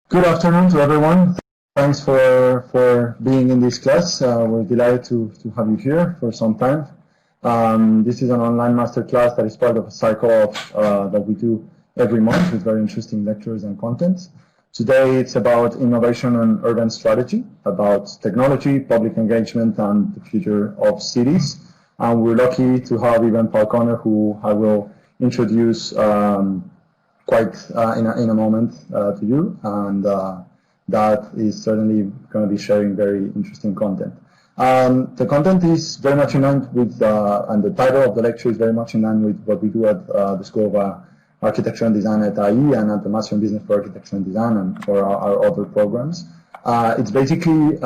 Good afternoon to everyone. Thanks for being in this class. We're delighted to have you here for some time. This is an online masterclass that is part of a cycle that we do every month with very interesting lectures and content. Today it's about innovation and urban strategy, about technology, public engagement, and the future of cities. And we're lucky to have Iben Falconer, who I will introduce quite in a moment to you, and that is certainly going to be sharing very interesting content. The content is very much in line with, and the title of the lecture is very much in line with what we do at the School of Architecture and Design at IE and at the Master in Business for Architecture and Design and for our other programs. It's basically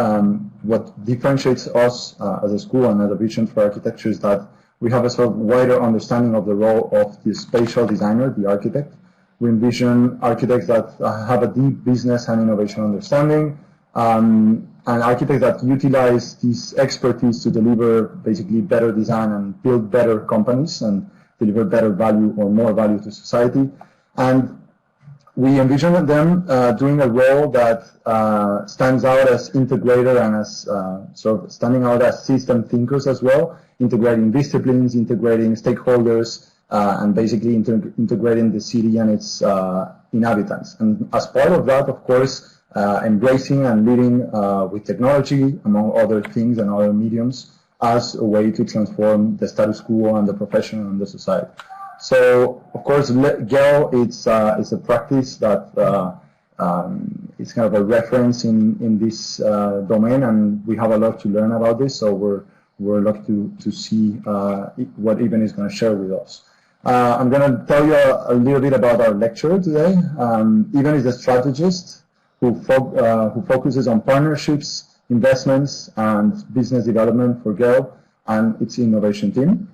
what differentiates us as a school and as a vision for architecture is that we have a sort of wider understanding of the role of the spatial designer, the architect. We envision architects that have a deep business and innovation understanding, and architects that utilize this expertise to deliver basically better design and build better companies and deliver better value or more value to society. And we envision them doing a role that stands out as integrator and as sort of standing out as system thinkers as well, integrating disciplines, integrating stakeholders, and basically integrating the city and its inhabitants. And as part of that, of course, embracing and leading with technology, among other things and other mediums, as a way to transform the status quo and the profession and the society. So, of course, GEL it's a practice that it's kind of a reference in this domain, and we have a lot to learn about this. So we're lucky to see what Iben is going to share with us. I'm going to tell you a little bit about our lecturer today. Iben is a strategist who focuses on partnerships, investments, and business development for GEL and its innovation team.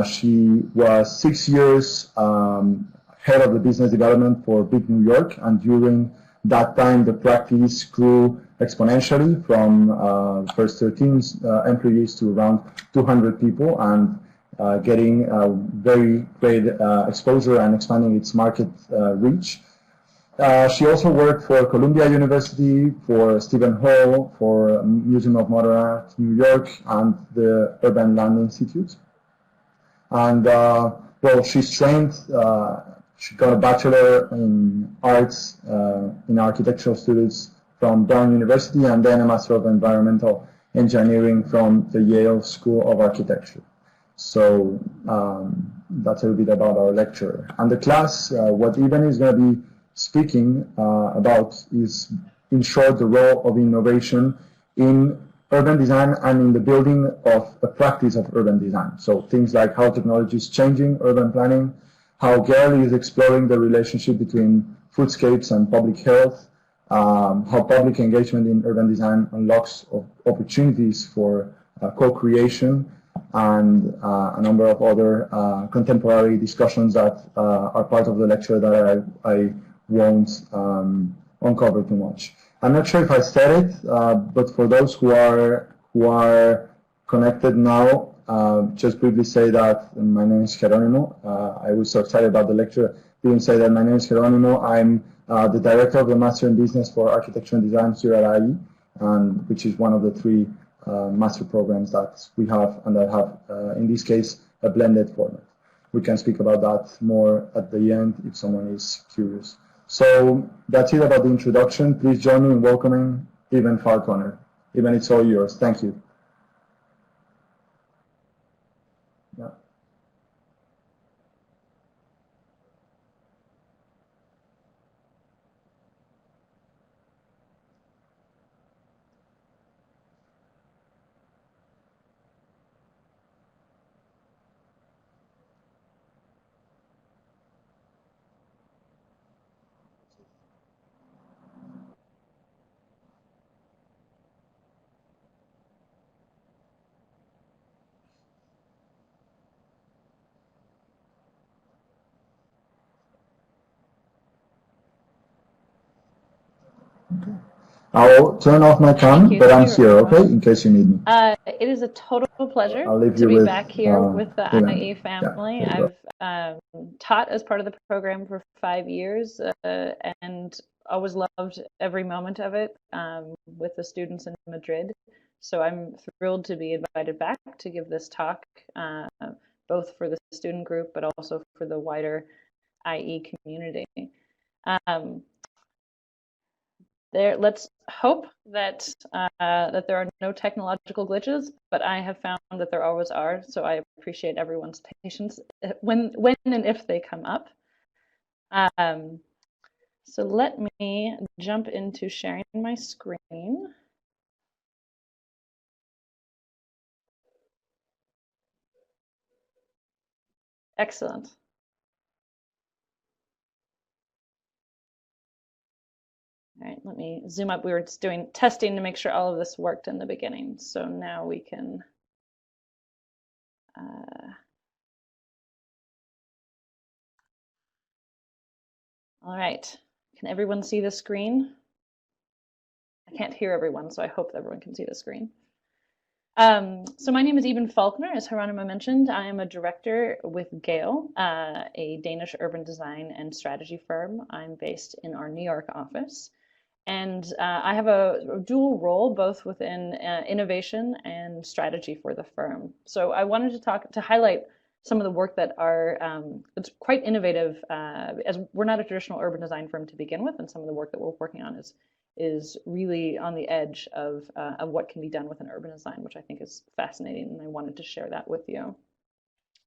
She was 6 years head of the business development for Big New York, and during that time the practice grew exponentially from first 13 employees to around 200 people, and getting very great exposure and expanding its market reach. She also worked for Columbia University, for Stephen Hall, for Museum of Modern Art, New York, and the Urban Land Institute. And well, she's trained. She got a bachelor in arts in architectural studies from Brown University, and then a master of environmental engineering from the Yale School of Architecture. So that's a little bit about our lecture. And the class, what Iben is going to be speaking about is, in short, the role of innovation in urban design and in the building of a practice of urban design. So things like how technology is changing urban planning, how GEL is exploring the relationship between foodscapes and public health, how public engagement in urban design unlocks opportunities for co-creation, and a number of other contemporary discussions that are part of the lecture that I won't uncover too much. I'm not sure if I said it, but for those who are connected now, just briefly say that my name is Geronimo. I was so excited about the lecture. Didn't say that my name is Geronimo. I'm the director of the Master in Business for Architecture and Design here at IE, which is one of the three master programs that we have, and that have, in this case, a blended format. We can speak about that more at the end if someone is curious. So that's it about the introduction. Please join me in welcoming Iben Falconer. Iben, it's all yours. Thank you. Yeah. Okay. I'll turn off my cam, but I'm here, okay, in case you need me. It is a total pleasure to be back here with the IE family. Yeah, I've taught as part of the program for 5 years, and always loved every moment of it with the students in Madrid. So I'm thrilled to be invited back to give this talk, both for the student group, but also for the wider IE community. Let's hope that that there are no technological glitches, but I have found that there always are. So I appreciate everyone's patience when and if they come up. So let me jump into sharing my screen. Excellent. All right, let me zoom up. We were just doing testing to make sure all of this worked in the beginning. So now we can all right. Can everyone see the screen? I can't hear everyone, so I hope everyone can see the screen. So my name is Iben Falconer, as Hieronyma mentioned. I am a director with Gale, a Danish urban design and strategy firm. I'm based in our New York office. And I have a dual role, both within innovation and strategy for the firm. So I wanted to highlight some of the work that it's quite innovative, as we're not a traditional urban design firm to begin with, and some of the work that we're working on is really on the edge of what can be done with an urban design, which I think is fascinating, and I wanted to share that with you.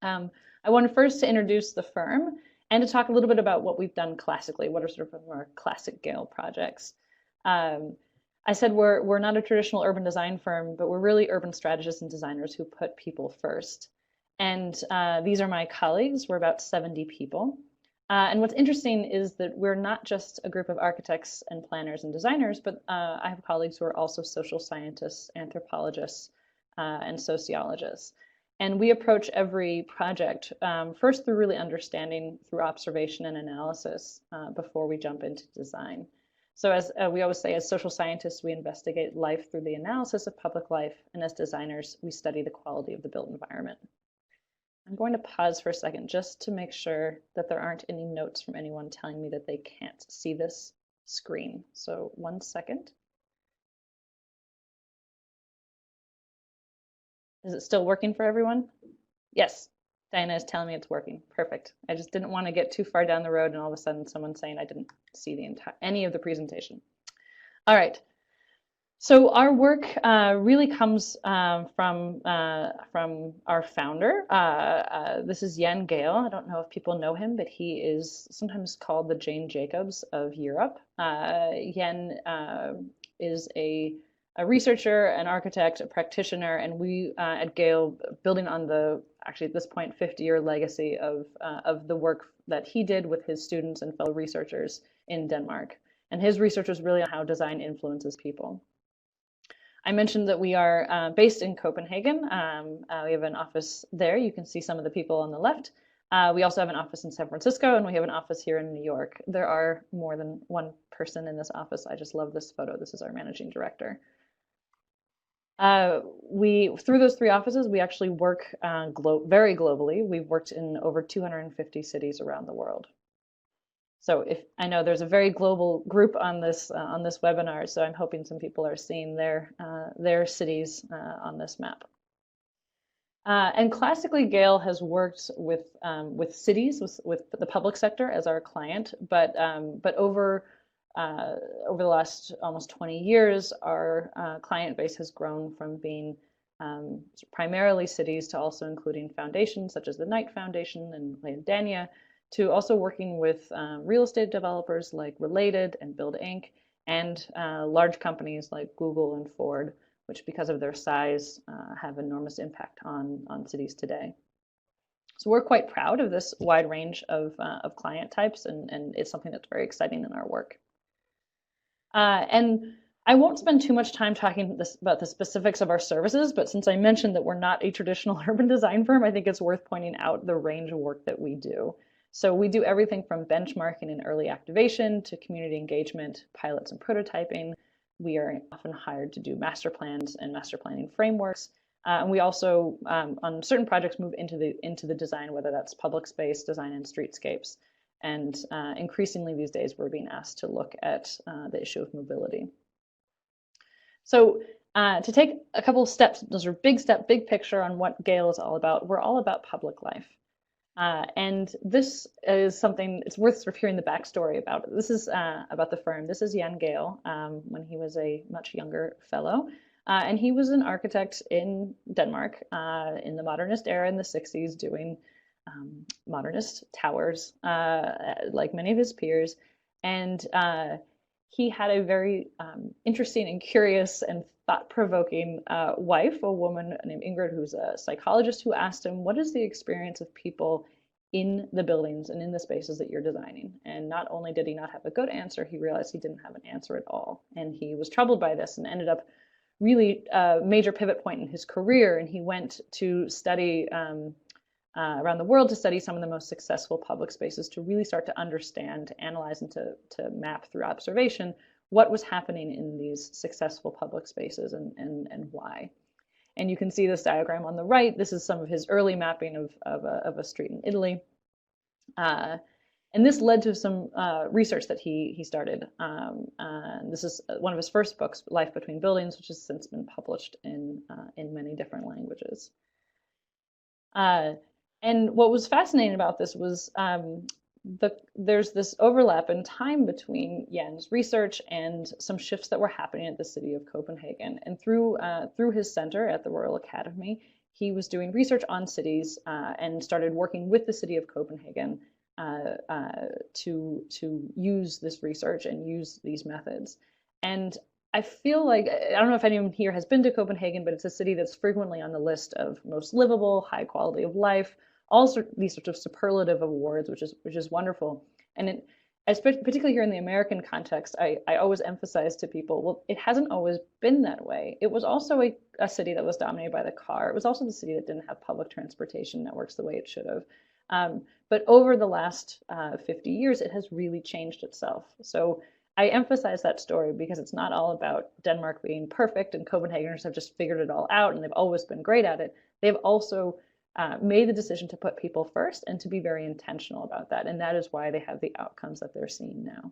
I wanted first to introduce the firm and to talk a little bit about what we've done classically, what are sort of our classic Gale projects. I said we're not a traditional urban design firm, but we're really urban strategists and designers who put people first. And these are my colleagues. We're about 70 people. And what's interesting is that we're not just a group of architects and planners and designers, but I have colleagues who are also social scientists, anthropologists, and sociologists. And we approach every project first through really understanding through observation and analysis before we jump into design. So as we always say, as social scientists, we investigate life through the analysis of public life, and as designers, we study the quality of the built environment. I'm going to pause for a second just to make sure that there aren't any notes from anyone telling me that they can't see this screen. So 1 second. Is it still working for everyone? Yes, Diana is telling me it's working. Perfect. I just didn't want to get too far down the road and all of a sudden someone saying I didn't see any of the presentation. All right. So our work really comes from our founder. This is Jan Gale. I don't know if people know him, but he is sometimes called the Jane Jacobs of Europe. Jan is a researcher, an architect, a practitioner, and we at Gale, building on the actually at this point 50-year legacy of the work that he did with his students and fellow researchers in Denmark. And his research was really on how design influences people. I mentioned that we are based in Copenhagen. We have an office there. You can see some of the people on the left. We also have an office in San Francisco, and we have an office here in New York. There are more than one person in this office. I just love this photo. This is our managing director. Through those 3 offices, we actually work very globally. We've worked in over 250 cities around the world. So if I know there's a very global group on this webinar, so I'm hoping some people are seeing their cities on this map. And classically, Gale has worked with cities, with the public sector as our client, but over the last almost 20 years, our client base has grown from being primarily cities to also including foundations such as the Knight Foundation and Landania, to also working with real estate developers like Related and Build Inc. and large companies like Google and Ford, which because of their size have enormous impact on cities today. So we're quite proud of this wide range of client types, and it's something that's very exciting in our work. And I won't spend too much time talking about the specifics of our services, but since I mentioned that we're not a traditional urban design firm, I think it's worth pointing out the range of work that we do. So we do everything from benchmarking and early activation to community engagement, pilots and prototyping. We are often hired to do master plans and master planning frameworks. And we also, on certain projects, move into the design, whether that's public space design and streetscapes. And increasingly these days, we're being asked to look at the issue of mobility. So to take a couple of steps, those are big picture on what Gale is all about. We're all about public life. And this is something, it's worth sort of hearing the backstory about it. This is about the firm. This is Jan Gale when he was a much younger fellow. And he was an architect in Denmark in the modernist era in the 60s, doing modernist towers like many of his peers. And he had a very interesting and curious and thought-provoking wife, a woman named Ingrid, who's a psychologist, who asked him, what is the experience of people in the buildings and in the spaces that you're designing? And not only did he not have a good answer, he realized he didn't have an answer at all. And he was troubled by this and ended up really a major pivot point in his career. And he went to study around the world to study some of the most successful public spaces, to really start to understand, to analyze, and to map through observation what was happening in these successful public spaces and why. And you can see this diagram on the right. This is some of his early mapping of a street in Italy. And this led to some research that he started. This is one of his first books, Life Between Buildings, which has since been published in many different languages. And what was fascinating about this was there's this overlap in time between Jan's research and some shifts that were happening at the city of Copenhagen. And through his center at the Royal Academy, he was doing research on cities and started working with the city of Copenhagen to use this research and use these methods. And I feel like, I don't know if anyone here has been to Copenhagen, but it's a city that's frequently on the list of most livable, high quality of life, these sorts of superlative awards, which is wonderful. And particularly here in the American context, I always emphasize to people, well, it hasn't always been that way. It was also a city that was dominated by the car. It was also the city that didn't have public transportation networks the way it should have. But over the last 50 years, it has really changed itself. So I emphasize that story because it's not all about Denmark being perfect and Copenhageners have just figured it all out and they've always been great at it. They've also made the decision to put people first and to be very intentional about that. And that is why they have the outcomes that they're seeing now.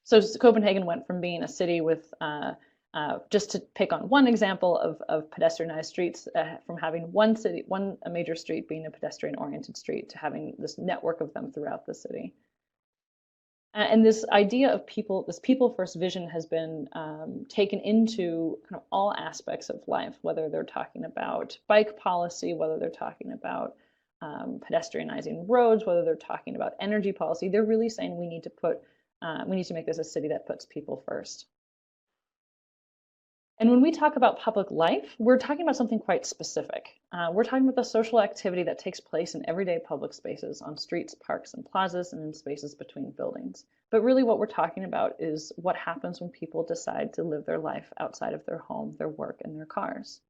So Copenhagen went from being a city with, just to pick on one example of pedestrianized streets, from having a major street being a pedestrian-oriented street, to having this network of them throughout the city. And this idea of this people-first vision has been taken into kind of all aspects of life, whether they're talking about bike policy, whether they're talking about pedestrianizing roads, whether they're talking about energy policy. They're really saying we need to make this a city that puts people first. And when we talk about public life, we're talking about something quite specific. We're talking about the social activity that takes place in everyday public spaces, on streets, parks, and plazas, and in spaces between buildings. But really what we're talking about is what happens when people decide to live their life outside of their home, their work, and their cars.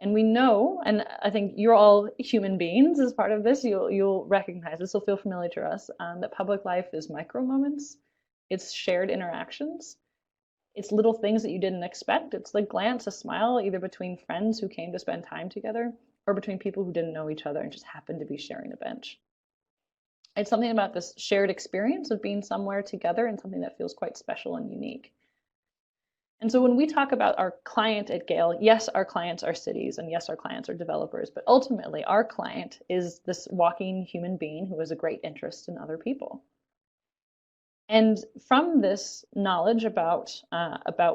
And we know, and I think you're all human beings as part of this, you'll recognize, this will feel familiar to us, that public life is micro moments, it's shared interactions. It's little things that you didn't expect. It's the glance, a smile, either between friends who came to spend time together or between people who didn't know each other and just happened to be sharing a bench. It's something about this shared experience of being somewhere together and something that feels quite special and unique. And so when we talk about our client at Gale, yes, our clients are cities, and yes, our clients are developers, but ultimately our client is this walking human being who has a great interest in other people. And from this knowledge about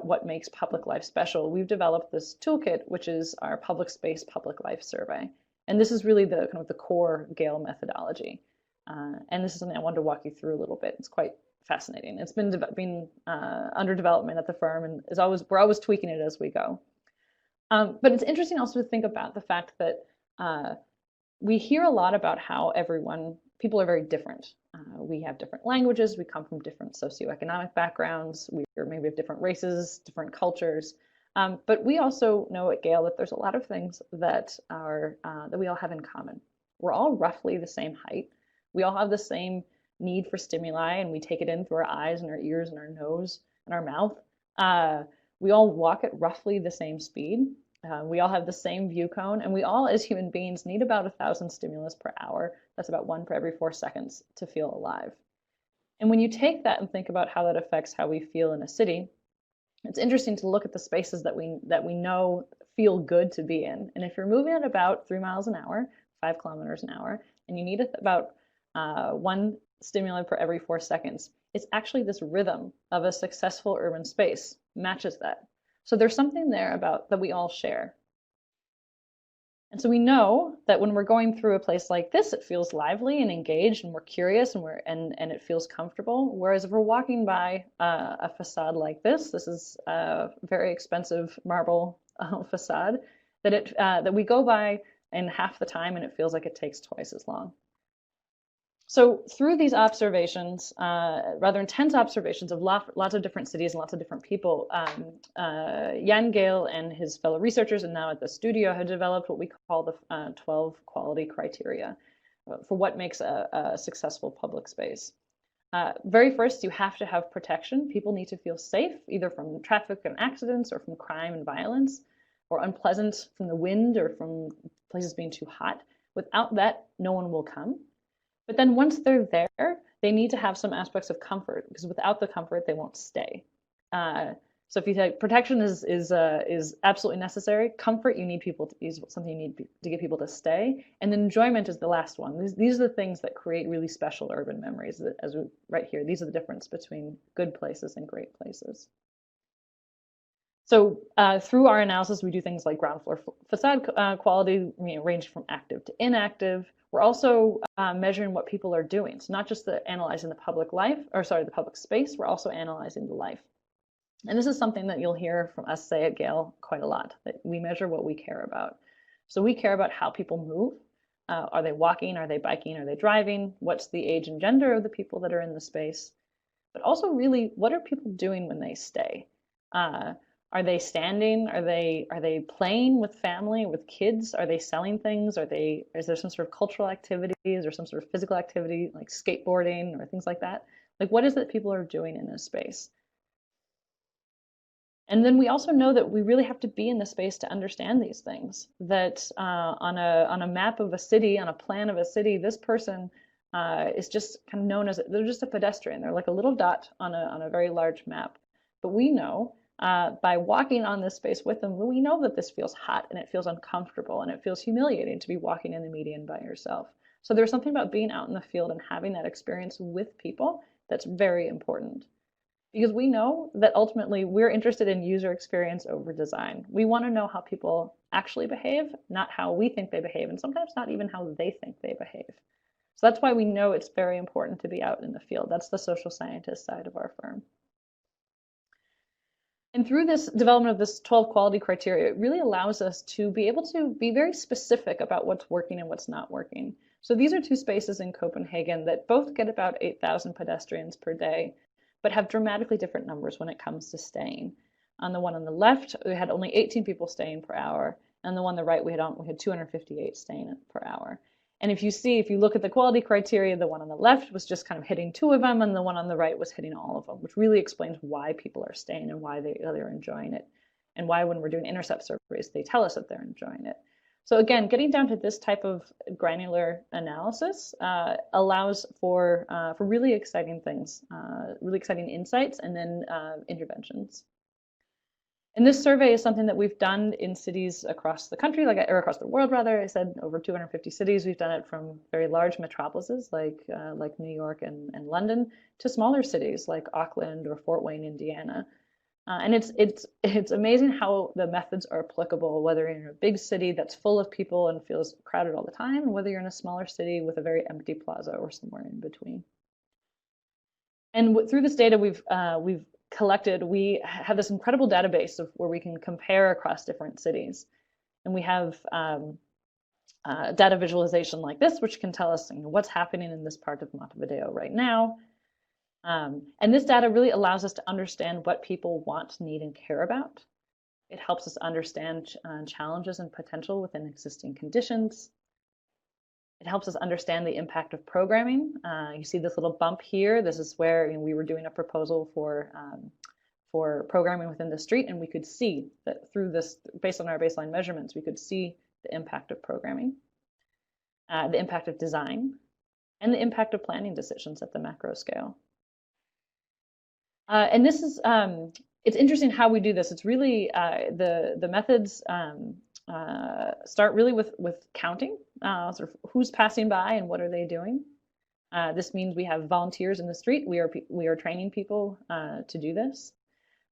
what makes public life special, we've developed this toolkit, which is our public space public life survey. And this is really the kind of the core Gale methodology. And this is something I wanted to walk you through a little bit. It's quite fascinating. It's been under development at the firm, and we're always tweaking it as we go. But it's interesting also to think about the fact that we hear a lot about how people are very different. We have different languages, we come from different socioeconomic backgrounds, we maybe have different races, different cultures. But we also know at Gale that there's a lot of things that we all have in common. We're all roughly the same height. We all have the same need for stimuli, and we take it in through our eyes and our ears and our nose and our mouth. We all walk at roughly the same speed. We all have the same view cone, and we all, as human beings, need about 1,000 stimulus per hour. That's about 1 per every 4 seconds to feel alive. And when you take that and think about how that affects how we feel in a city, it's interesting to look at the spaces that we know feel good to be in. And if you're moving at about 3 miles an hour, 5 kilometers an hour, and you need about 1 stimulant per every 4 seconds, it's actually this rhythm of a successful urban space matches that. So there's something there about that we all share. And so we know that when we're going through a place like this, it feels lively and engaged, and we're curious, and it feels comfortable. Whereas if we're walking by a facade like this is a very expensive marble facade that we go by in half the time, and it feels like it takes twice as long. So through these observations, rather intense observations of lots of different cities and lots of different people, Jan Gale and his fellow researchers, and now at the studio, have developed what we call the 12 quality criteria for what makes a successful public space. Very first, you have to have protection. People need to feel safe, either from traffic and accidents or from crime and violence, or unpleasant from the wind or from places being too hot. Without that, no one will come. But then once they're there, they need to have some aspects of comfort, because without the comfort, they won't stay. So if you say protection is absolutely necessary, comfort is something you need to get people to stay, and then enjoyment is the last one. These are the things that create really special urban memories. Right here, these are the difference between good places and great places. So through our analysis, we do things like ground floor facade quality, ranging from active to inactive. We're also measuring what people are doing. So not just analyzing the public space, we're also analyzing the life. And this is something that you'll hear from us say at Gale quite a lot, that we measure what we care about. So we care about how people move. Are they walking? Are they biking? Are they driving? What's the age and gender of the people that are in the space? But also really, what are people doing when they stay? Are they standing? Are they playing with family, with kids? Are they selling things? Is there some sort of cultural activities or some sort of physical activity like skateboarding or things like that? Like, what is it people are doing in this space? And then we also know that we really have to be in the space to understand these things. That on a map of a city, on a plan of a city, this person is just kind of known as, they're just a pedestrian. They're like a little dot on a very large map. But we know by walking on this space with them, we know that this feels hot and it feels uncomfortable and it feels humiliating to be walking in the median by yourself. So there's something about being out in the field and having that experience with people that's very important. Because we know that ultimately we're interested in user experience over design. We want to know how people actually behave, not how we think they behave, and sometimes not even how they think they behave. So that's why we know it's very important to be out in the field. That's the social scientist side of our firm. And through this development of this 12 quality criteria, it really allows us to be able to be very specific about what's working and what's not working. So these are two spaces in Copenhagen that both get about 8,000 pedestrians per day, but have dramatically different numbers when it comes to staying. On the one on the left, we had only 18 people staying per hour, and the one on the right, we had 258 staying per hour. And if you look at the quality criteria, the one on the left was just kind of hitting 2 of them, and the one on the right was hitting all of them, which really explains why people are staying and why they're enjoying it, and why when we're doing intercept surveys, they tell us that they're enjoying it. So again, getting down to this type of granular analysis allows for really exciting things, really exciting insights, and then interventions. And this survey is something that we've done in cities across the country, or across the world rather. I said over 250 cities. We've done it from very large metropolises like New York and London to smaller cities like Auckland or Fort Wayne, Indiana. And it's amazing how the methods are applicable, whether you're in a big city that's full of people and feels crowded all the time, and whether you're in a smaller city with a very empty plaza or somewhere in between. And through this data we've collected, we have this incredible database where we can compare across different cities. And we have data visualization like this, which can tell us what's happening in this part of Montevideo right now. And this data really allows us to understand what people want, need, and care about. It helps us understand challenges and potential within existing conditions. It helps us understand the impact of programming. You see this little bump here. This is where we were doing a proposal for for programming within the street, and we could see that through this, based on our baseline measurements, we could see the impact of programming, the impact of design, and the impact of planning decisions at the macro scale. And this is, it's interesting how we do this. It's really, the methods start really with counting, sort of who's passing by and what are they doing. This means we have volunteers in the street. We are training people to do this.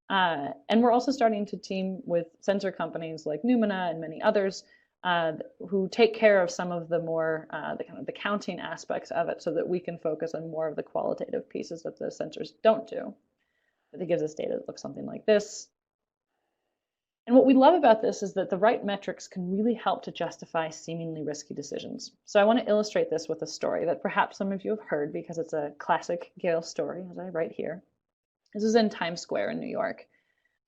And we're also starting to team with sensor companies like Numina and many others who take care of some of the more the counting aspects of it, so that we can focus on more of the qualitative pieces that the sensors don't do. But it gives us data that looks something like this. And what we love about this is that the right metrics can really help to justify seemingly risky decisions. So I want to illustrate this with a story that perhaps some of you have heard, because it's a classic Gale story, as I write here. This is in Times Square in New York.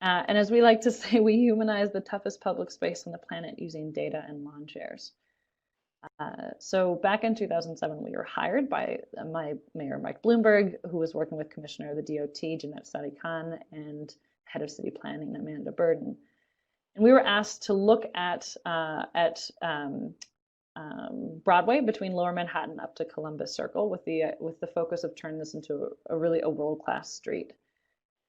And as we like to say, we humanize the toughest public space on the planet using data and lawn chairs. So back in 2007, we were hired by my mayor, Mike Bloomberg, who was working with Commissioner of the DOT, Jeanette Sadi-Khan, and Head of City Planning, Amanda Burden. And we were asked to look at Broadway between Lower Manhattan up to Columbus Circle with the focus of turning this into a really world-class street.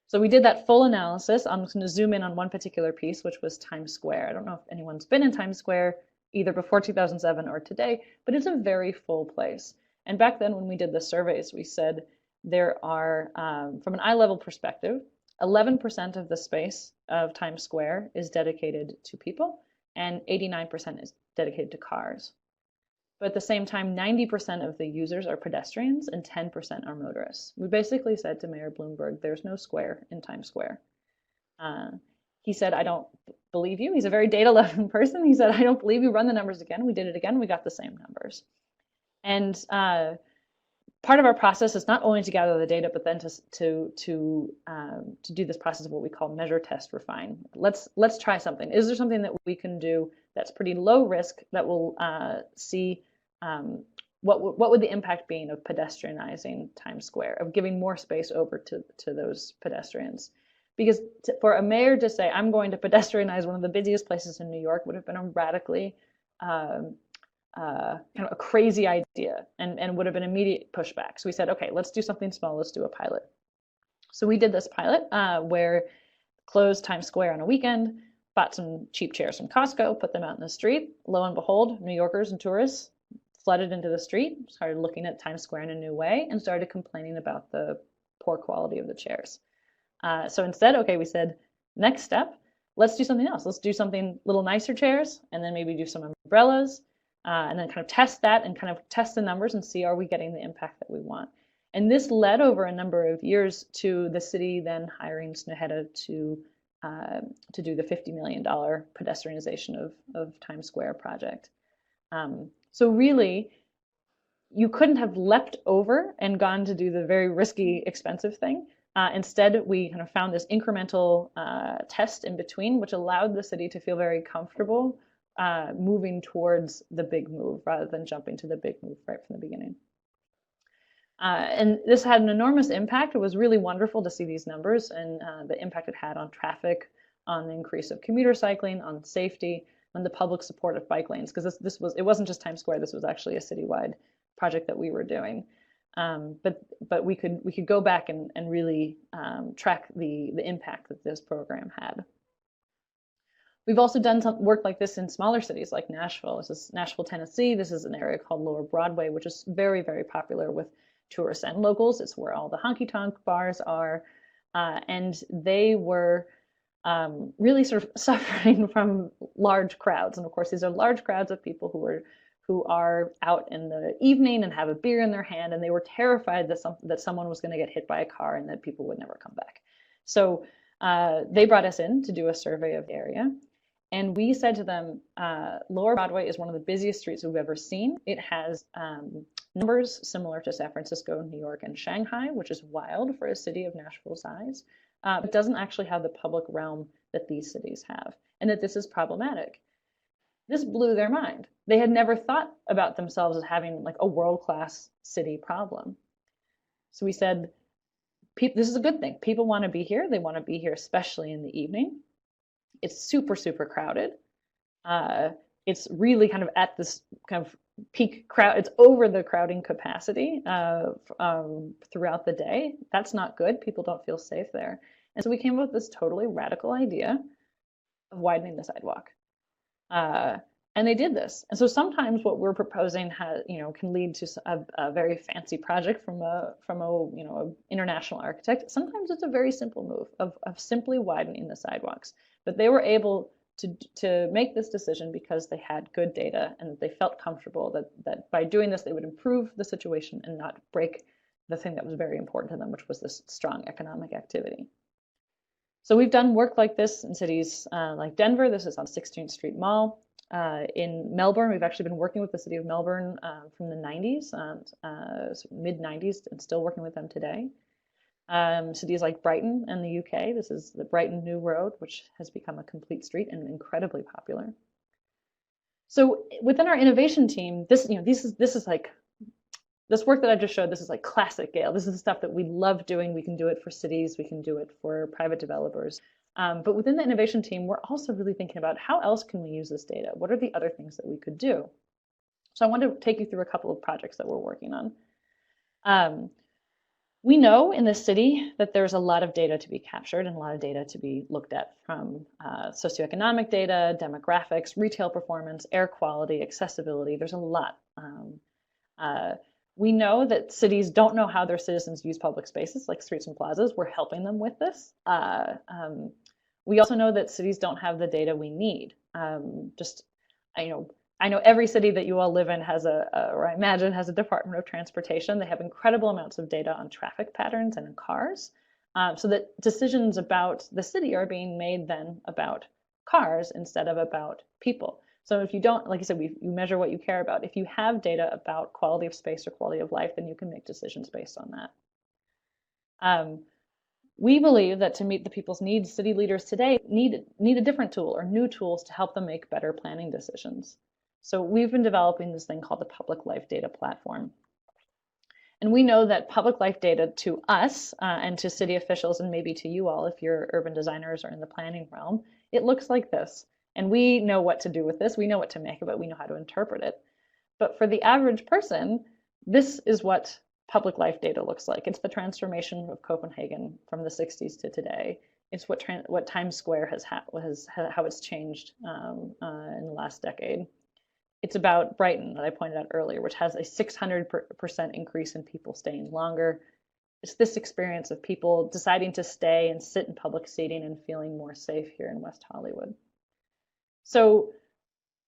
So we did that full analysis. I'm just going to zoom in on one particular piece, which was Times Square. I don't know if anyone's been in Times Square either before 2007 or today, but it's a very full place. And back then when we did the surveys, we said there are, from an eye level perspective, 11% of the space of Times Square is dedicated to people, and 89% is dedicated to cars. But at the same time, 90% of the users are pedestrians and 10% are motorists. We basically said to Mayor Bloomberg, there's no square in Times Square. He said, I don't believe you. He's a very data-loving person. He said, I don't believe you. Run the numbers again. We did it again. We got the same numbers. And part of our process is not only to gather the data, but then to do this process of what we call measure, test, refine. Let's try something. Is there something that we can do that's pretty low risk that will see what would the impact be of pedestrianizing Times Square, of giving more space over to those pedestrians? Because for a mayor to say, I'm going to pedestrianize one of the busiest places in New York would have been a radically kind of a crazy idea and would have been immediate pushback. So we said, okay, let's do something small. Let's do a pilot. So we did this pilot where closed Times Square on a weekend, bought some cheap chairs from Costco, put them out in the street. Lo and behold, New Yorkers and tourists flooded into the street, started looking at Times Square in a new way, and started complaining about the poor quality of the chairs. So instead, okay, we said, next step, let's do something else. Let's do something a little nicer chairs, and then maybe do some umbrellas, and then kind of test that and kind of test the numbers and see, are we getting the impact that we want? And this led over a number of years to the city then hiring Snehetta to do the $50 million pedestrianization of Times Square project. So really, you couldn't have leapt over and gone to do the very risky, expensive thing. Instead, we kind of found this incremental test in between, which allowed the city to feel very comfortable moving towards the big move rather than jumping to the big move right from the beginning. And this had an enormous impact. It was really wonderful to see these numbers and the impact it had on traffic, on the increase of commuter cycling, on safety, on the public support of bike lanes. Because it wasn't just Times Square. This was actually a citywide project that we were doing. But we could go back and really track the impact that this program had. We've also done some work like this in smaller cities like Nashville. This is Nashville, Tennessee. This is an area called Lower Broadway, which is very, very popular with tourists and locals. It's where all the honky-tonk bars are. And they were really sort of suffering from large crowds. And of course, these are large crowds of people who are out in the evening and have a beer in their hand, and they were terrified that someone was going to get hit by a car and that people would never come back. So they brought us in to do a survey of the area. And we said to them, Lower Broadway is one of the busiest streets we've ever seen. It has numbers similar to San Francisco, New York, and Shanghai, which is wild for a city of Nashville's size, but doesn't actually have the public realm that these cities have, and that this is problematic. This blew their mind. They had never thought about themselves as having like a world-class city problem. So we said, this is a good thing. People want to be here. They want to be here, especially in the evening. It's super, super crowded. It's really kind of at this kind of peak crowd. It's over the crowding capacity throughout the day. That's not good. People don't feel safe there. And so we came up with this totally radical idea of widening the sidewalk. And they did this. And so sometimes what we're proposing can lead to a very fancy project from a international architect. Sometimes it's a very simple move of simply widening the sidewalks. But they were able to make this decision because they had good data and they felt comfortable that by doing this they would improve the situation and not break the thing that was very important to them, which was this strong economic activity. So we've done work like this in cities like Denver. This is on 16th Street Mall. In Melbourne, we've actually been working with the city of Melbourne from the 90s, so mid-90s, and still working with them today. Cities like Brighton in the UK. This is the Brighton New Road, which has become a complete street and incredibly popular. So within our innovation team, this is like this work that I just showed. This is like classic Gale. This is the stuff that we love doing. We can do it for cities. We can do it for private developers. But within the innovation team, we're also really thinking about how else can we use this data? What are the other things that we could do? So I want to take you through a couple of projects that we're working on. We know in the city that there's a lot of data to be captured and a lot of data to be looked at, from socioeconomic data, demographics, retail performance, air quality, accessibility. There's a lot. We know that cities don't know how their citizens use public spaces like streets and plazas. We're helping them with this. We also know that cities don't have the data we need. I know every city that you all live in has or I imagine has a Department of Transportation. They have incredible amounts of data on traffic patterns and in cars, so that decisions about the city are being made then about cars instead of about people. So if you don't, like I said, you measure what you care about. If you have data about quality of space or quality of life, then you can make decisions based on that. We believe that to meet the people's needs, city leaders today need a different tool or new tools to help them make better planning decisions. So we've been developing this thing called the Public Life Data Platform. And we know that public life data to us and to city officials, and maybe to you all if you're urban designers or in the planning realm, it looks like this. And we know what to do with this. We know what to make of it. We know how to interpret it. But for the average person, this is what public life data looks like. It's the transformation of Copenhagen from the 60s to today. It's what Times Square how it's changed in the last decade. It's about Brighton that I pointed out earlier, which has a 600% increase in people staying longer. It's this experience of people deciding to stay and sit in public seating and feeling more safe here in West Hollywood. So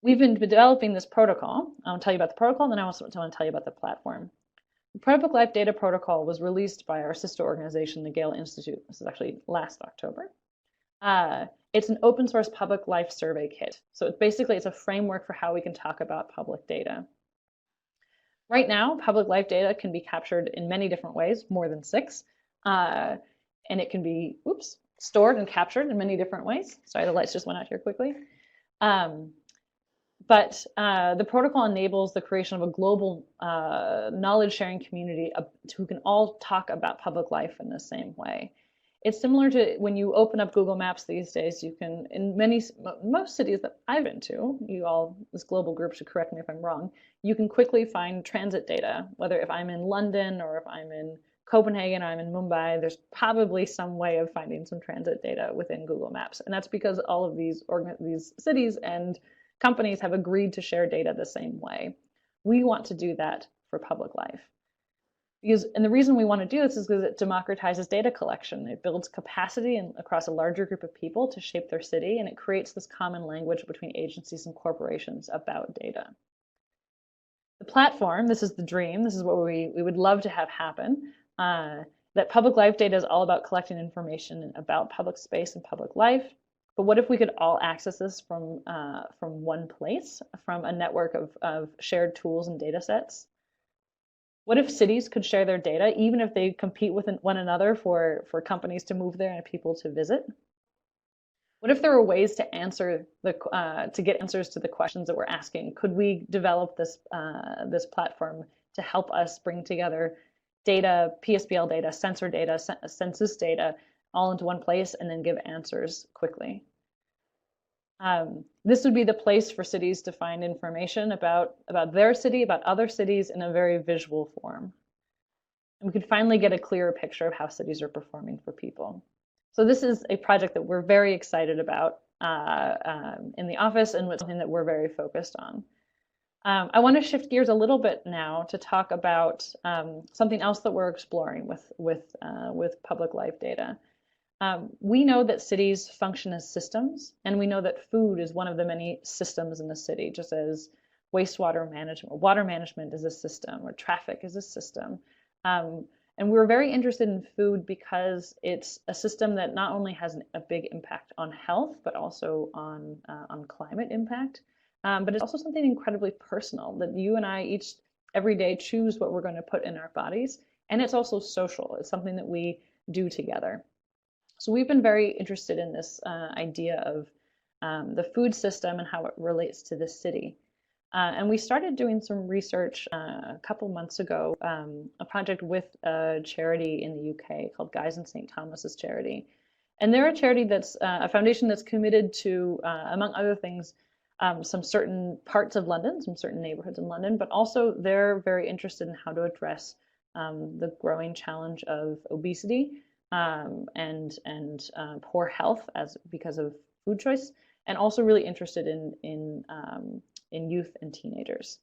we've been developing this protocol. I'll tell you about the protocol, and then I also want to tell you about the platform. The Public Life Data Protocol was released by our sister organization, the Gale Institute. This is actually last October. It's an open source public life survey kit. So it's a framework for how we can talk about public data. Right now, public life data can be captured in many different ways, more than 6. And it can be, stored and captured in many different ways. Sorry, the lights just went out here quickly. But the protocol enables the creation of a global knowledge sharing community who can all talk about public life in the same way. It's similar to when you open up Google Maps these days. You can, in most cities that I've been to, this global group should correct me if I'm wrong, you can quickly find transit data, whether if I'm in London or if I'm in Copenhagen or I'm in Mumbai, there's probably some way of finding some transit data within Google Maps. And that's because all of these cities and companies have agreed to share data the same way. We want to do that for public life. And the reason we want to do this is because it democratizes data collection. It builds capacity across a larger group of people to shape their city, and it creates this common language between agencies and corporations about data. The platform, this is the dream, this is what we would love to have happen, that public life data is all about collecting information about public space and public life. But what if we could all access this from one place, from a network of shared tools and data sets? What if cities could share their data, even if they compete with one another for companies to move there and people to visit? What if there were ways to get answers to the questions that we're asking? Could we develop this platform to help us bring together data, PSPL data, sensor data, census data, all into one place and then give answers quickly. This would be the place for cities to find information about their city, about other cities in a very visual form. And we could finally get a clearer picture of how cities are performing for people. So this is a project that we're very excited about in the office, and something that we're very focused on. I want to shift gears a little bit now to talk about something else that we're exploring with public life data. We know that cities function as systems, and we know that food is one of the many systems in the city, just as wastewater management, water management is a system, or traffic is a system. And we're very interested in food because it's a system that not only has a big impact on health, but also on climate impact. But it's also something incredibly personal that you and I each every day choose what we're going to put in our bodies. And it's also social. It's something that we do together. So we've been very interested in this idea of the food system and how it relates to the city. And we started doing some research a couple months ago, a project with a charity in the UK called Guys and St. Thomas's Charity. And they're a charity that's a foundation that's committed to, among other things, some certain parts of London, some certain neighborhoods in London, but also they're very interested in how to address the growing challenge of obesity and poor health because of food choice, and also really interested in youth and teenagers.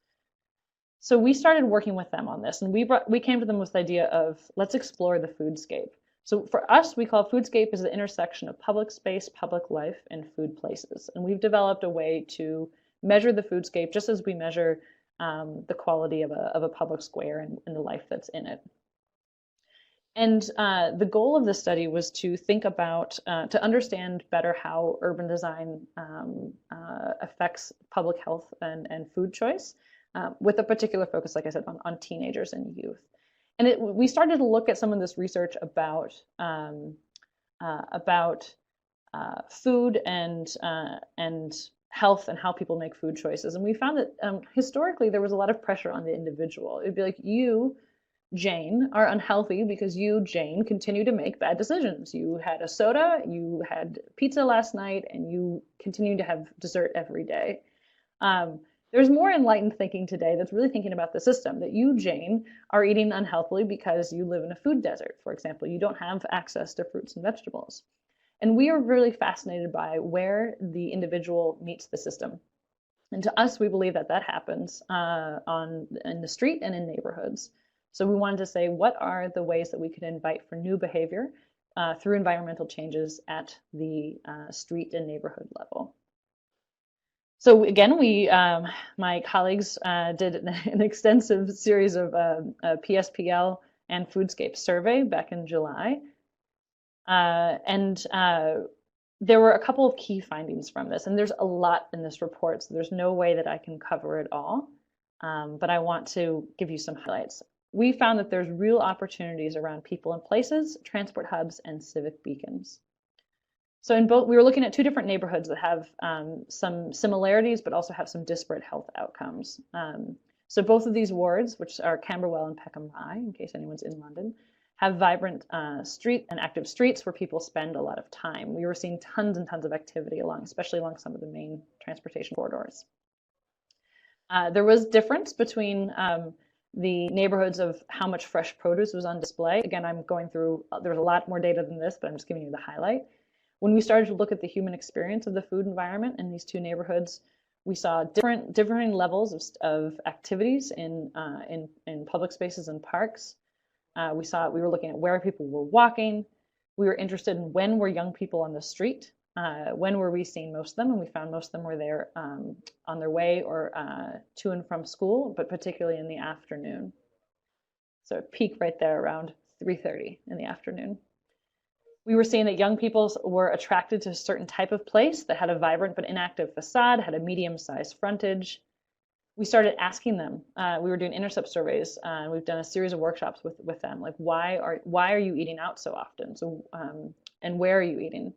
So we started working with them on this, and we came to them with the idea of let's explore the foodscape. So for us, we call foodscape as the intersection of public space, public life, and food places. And we've developed a way to measure the foodscape just as we measure the quality of a public square and the life that's in it. And the goal of this study was to think about, to understand better how urban design affects public health and food choice, with a particular focus, like I said, on teenagers and youth. And we started to look at some of this research about food and health and how people make food choices. And we found that historically there was a lot of pressure on the individual. It'd be like, you, Jane, are unhealthy because you, Jane, continue to make bad decisions. You had a soda, you had pizza last night, and you continue to have dessert every day. There's more enlightened thinking today that's really thinking about the system, that you, Jane, are eating unhealthily because you live in a food desert. For example, you don't have access to fruits and vegetables. And we are really fascinated by where the individual meets the system. And to us, we believe that happens in the street and in neighborhoods. So we wanted to say, what are the ways that we could invite for new behavior through environmental changes at the street and neighborhood level? So again, my colleagues did an extensive series of PSPL and Foodscape survey back in July. And there were a couple of key findings from this, and there's a lot in this report, so there's no way that I can cover it all, but I want to give you some highlights. We found that there's real opportunities around people and places, transport hubs, and civic beacons. So in both, we were looking at two different neighborhoods that have some similarities, but also have some disparate health outcomes. So both of these wards, which are Camberwell and Peckham Rye, in case anyone's in London, have vibrant street and active streets where people spend a lot of time. We were seeing tons and tons of activity especially along some of the main transportation corridors. There was difference between the neighborhoods of how much fresh produce was on display. Again, I'm going through, there's a lot more data than this, but I'm just giving you the highlight. When we started to look at the human experience of the food environment in these two neighborhoods, we saw differing levels of activities in public spaces and parks. We were looking at where people were walking. We were interested in when were young people on the street. When were we seeing most of them? And we found most of them were there on their way or to and from school, but particularly in the afternoon. So peak right there around 3:30 in the afternoon. We were seeing that young people were attracted to a certain type of place that had a vibrant but inactive facade, had a medium-sized frontage. We started asking them. We were doing intercept surveys, and we've done a series of workshops with them, like why are you eating out so often? So and where are you eating?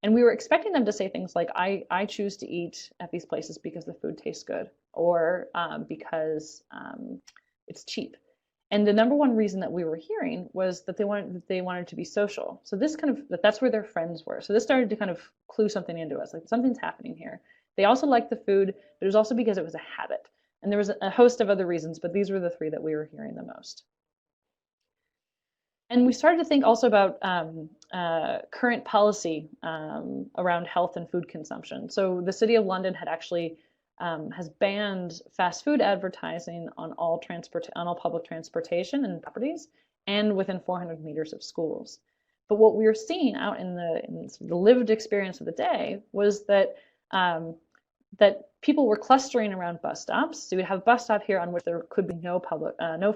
And we were expecting them to say things like, I choose to eat at these places because the food tastes good, or because it's cheap. And the number one reason that we were hearing was that they wanted to be social. So this kind of that's where their friends were. So this started to kind of clue something into us, like something's happening here. They also liked the food, but it was also because it was a habit. And there was a host of other reasons, but these were the three that we were hearing the most. And we started to think also about current policy around health and food consumption. So the City of London had actually has banned fast food advertising on all public transportation and properties and within 400 meters of schools. But what we were seeing out in the lived experience of the day was that that people were clustering around bus stops. So we'd have a bus stop here on which there could be no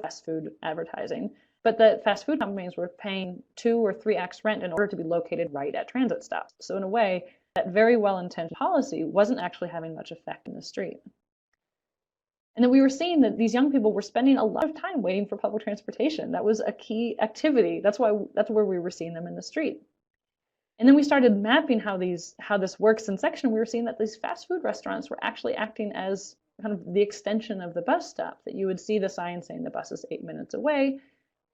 fast food advertising, but that fast food companies were paying 2 or 3x rent in order to be located right at transit stops. So in a way, that very well-intentioned policy wasn't actually having much effect in the street. And then we were seeing that these young people were spending a lot of time waiting for public transportation. That was a key activity. That's where we were seeing them in the street. And then we started mapping how this works in section. We were seeing that these fast food restaurants were actually acting as kind of the extension of the bus stop, that you would see the sign saying the bus is 8 minutes away,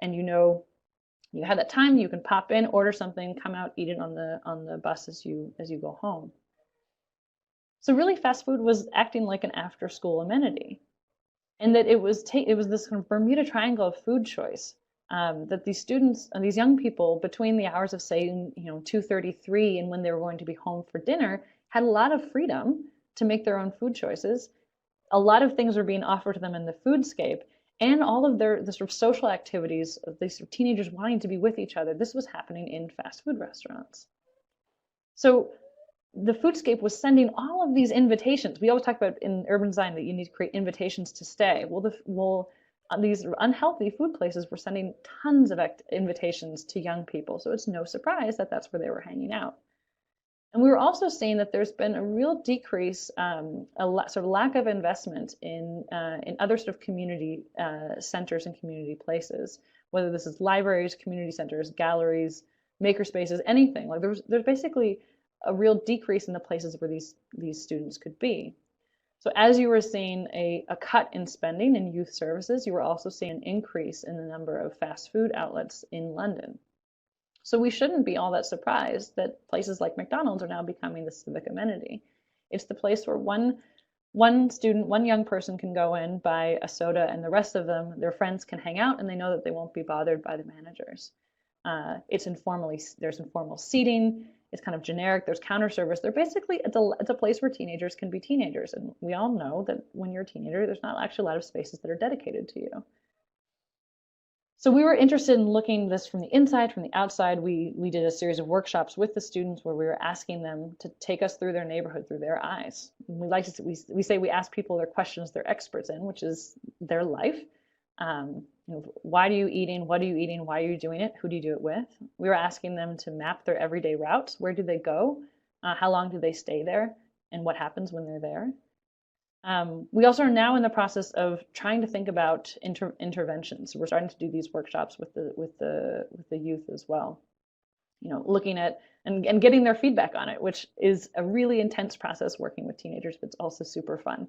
and you have that time, you can pop in, order something, come out, eat it on the bus as you go home. So really, fast food was acting like an after-school amenity, and that it was this kind of Bermuda Triangle of food choice. That these students and these young people, between the hours of, say, 2:33 and when they were going to be home for dinner, had a lot of freedom to make their own food choices. A lot of things were being offered to them in the foodscape, and all of the sort of social activities of these sort of teenagers wanting to be with each other. This was happening in fast food restaurants. So the foodscape was sending all of these invitations. We always talk about in urban design that you need to create invitations to stay. Well, these unhealthy food places were sending tons of invitations to young people. So it's no surprise that that's where they were hanging out. And we were also seeing that there's been a real decrease, sort of lack of investment in other sort of community centers and community places, whether this is libraries, community centers, galleries, maker spaces, anything. Like there's basically a real decrease in the places where these students could be. So as you were seeing a cut in spending in youth services, you were also seeing an increase in the number of fast food outlets in London. So we shouldn't be all that surprised that places like McDonald's are now becoming the civic amenity. It's the place where one young person can go in, buy a soda, and the rest of them, their friends, can hang out, and they know that they won't be bothered by the managers. There's informal seating. It's kind of generic. There's counter service. It's a place where teenagers can be teenagers, and we all know that when you're a teenager, there's not actually a lot of spaces that are dedicated to you. So we were interested in looking this from the inside, from the outside. We did a series of workshops with the students where we were asking them to take us through their neighborhood through their eyes. We say we ask people their questions they're experts in, which is their life. Why are you eating? What are you eating? Why are you doing it? Who do you do it with? We were asking them to map their everyday routes. Where do they go? How long do they stay there? And what happens when they're there? We also are now in the process of trying to think about interventions. We're starting to do these workshops with the youth as well. Looking at and getting their feedback on it, which is a really intense process working with teenagers, but it's also super fun.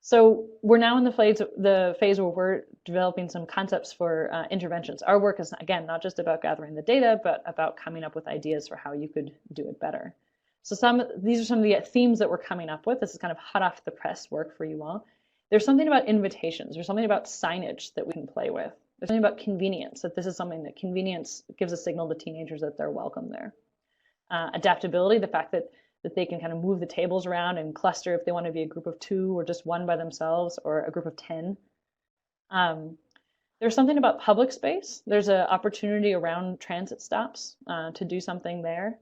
So we're now in the phase where we're developing some concepts for interventions. Our work is, again, not just about gathering the data, but about coming up with ideas for how you could do it better. So these are some of the themes that we're coming up with. This is kind of hot off the press work for you all. There's something about invitations. There's something about signage that we can play with. There's something about convenience, that this is something that convenience gives a signal to teenagers that they're welcome there. Adaptability, the fact that they can kind of move the tables around and cluster if they want to be a group of 2 or just 1 by themselves or a group of 10. There's something about public space. There's an opportunity around transit stops to do something there.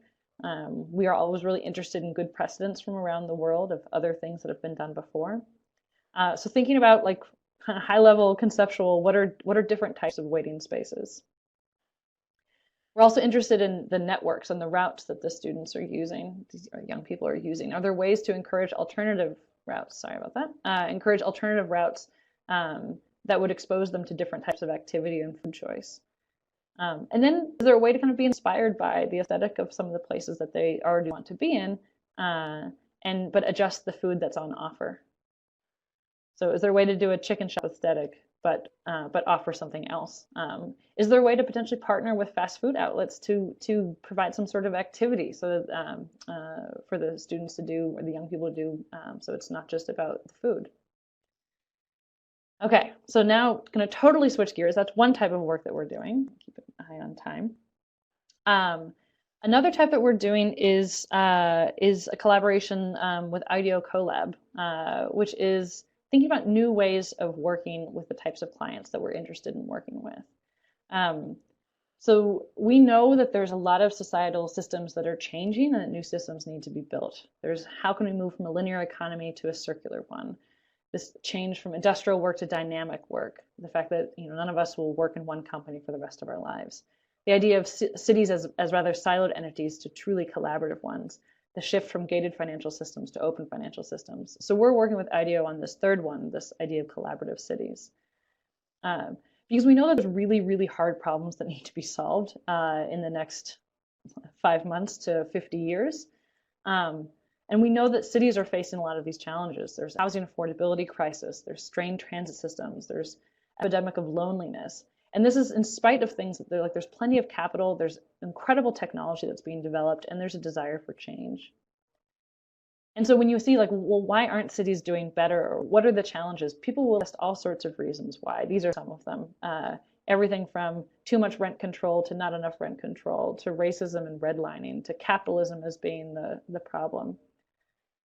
We are always really interested in good precedents from around the world of other things that have been done before. So thinking about like kind of high-level conceptual, what are different types of waiting spaces? We're also interested in the networks and the routes that the students are using, these young people are using. Are there ways to encourage alternative routes? Sorry about that. Encourage alternative routes that would expose them to different types of activity and food choice. And then is there a way to kind of be inspired by the aesthetic of some of the places that they already want to be in, but adjust the food that's on offer? So is there a way to do a chicken shop aesthetic but offer something else? Is there a way to potentially partner with fast food outlets to provide some sort of activity so that for the students to do or the young people to do, so it's not just about the food? Okay, so now going to totally switch gears. That's one type of work that we're doing. Keep an eye on time. Another type that we're doing is a collaboration with IDEO Collab, which is thinking about new ways of working with the types of clients that we're interested in working with. So we know that there's a lot of societal systems that are changing and that new systems need to be built. There's how can we move from a linear economy to a circular one? This change from industrial work to dynamic work, the fact that none of us will work in one company for the rest of our lives. The idea of cities as rather siloed entities to truly collaborative ones, the shift from gated financial systems to open financial systems. So we're working with IDEO on this third one, this idea of collaborative cities. Because we know that there's really, really hard problems that need to be solved in the next 5 months to 50 years. And we know that cities are facing a lot of these challenges. There's housing affordability crisis, there's strained transit systems, there's epidemic of loneliness. And this is in spite of things that there's plenty of capital, there's incredible technology that's being developed, and there's a desire for change. And so when you see well, why aren't cities doing better? Or what are the challenges? People will list all sorts of reasons why. These are some of them. Everything from too much rent control to not enough rent control, to racism and redlining, to capitalism as being the problem.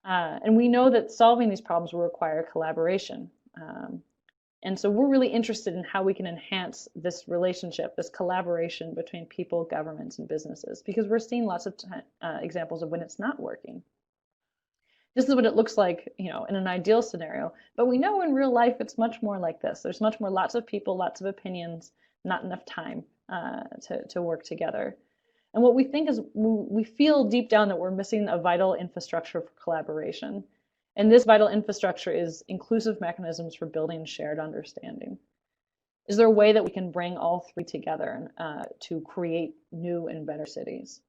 And we know that solving these problems will require collaboration. And so we're really interested in how we can enhance this relationship, this collaboration between people, governments, and businesses, because we're seeing lots of examples of when it's not working. This is what it looks like, in an ideal scenario. But we know in real life it's much more like this. There's much more lots of people, lots of opinions, not enough time to work together. And what we think is we feel deep down that we're missing a vital infrastructure for collaboration. And this vital infrastructure is inclusive mechanisms for building shared understanding. Is there a way that we can bring all three together to create new and better cities?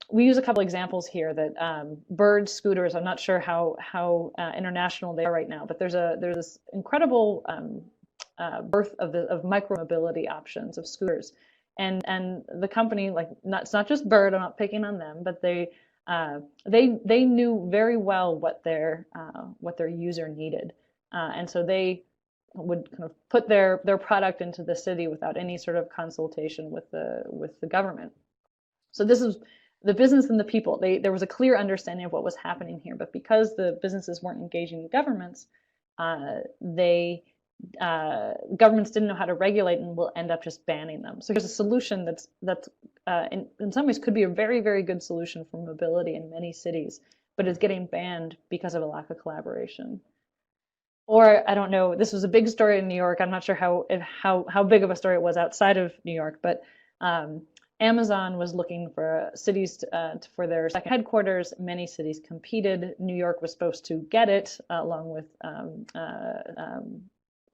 We use a couple examples here that bird scooters, I'm not sure how international they are right now, but there's this incredible birth of micromobility options of scooters. And the company, it's not just Bird, I'm not picking on them, but they knew very well what their user needed. And so they would kind of put their product into the city without any sort of consultation with the government. So this is the business and the people. There was a clear understanding of what was happening here, but because the businesses weren't engaging the governments, governments didn't know how to regulate and will end up just banning them. So here's a solution that's in some ways could be a very, very good solution for mobility in many cities, but is getting banned because of a lack of collaboration. Or I don't know, this was a big story in New York. I'm not sure how big of a story it was outside of New York, but Amazon was looking for cities for their second headquarters. Many cities competed. New York was supposed to get it, along with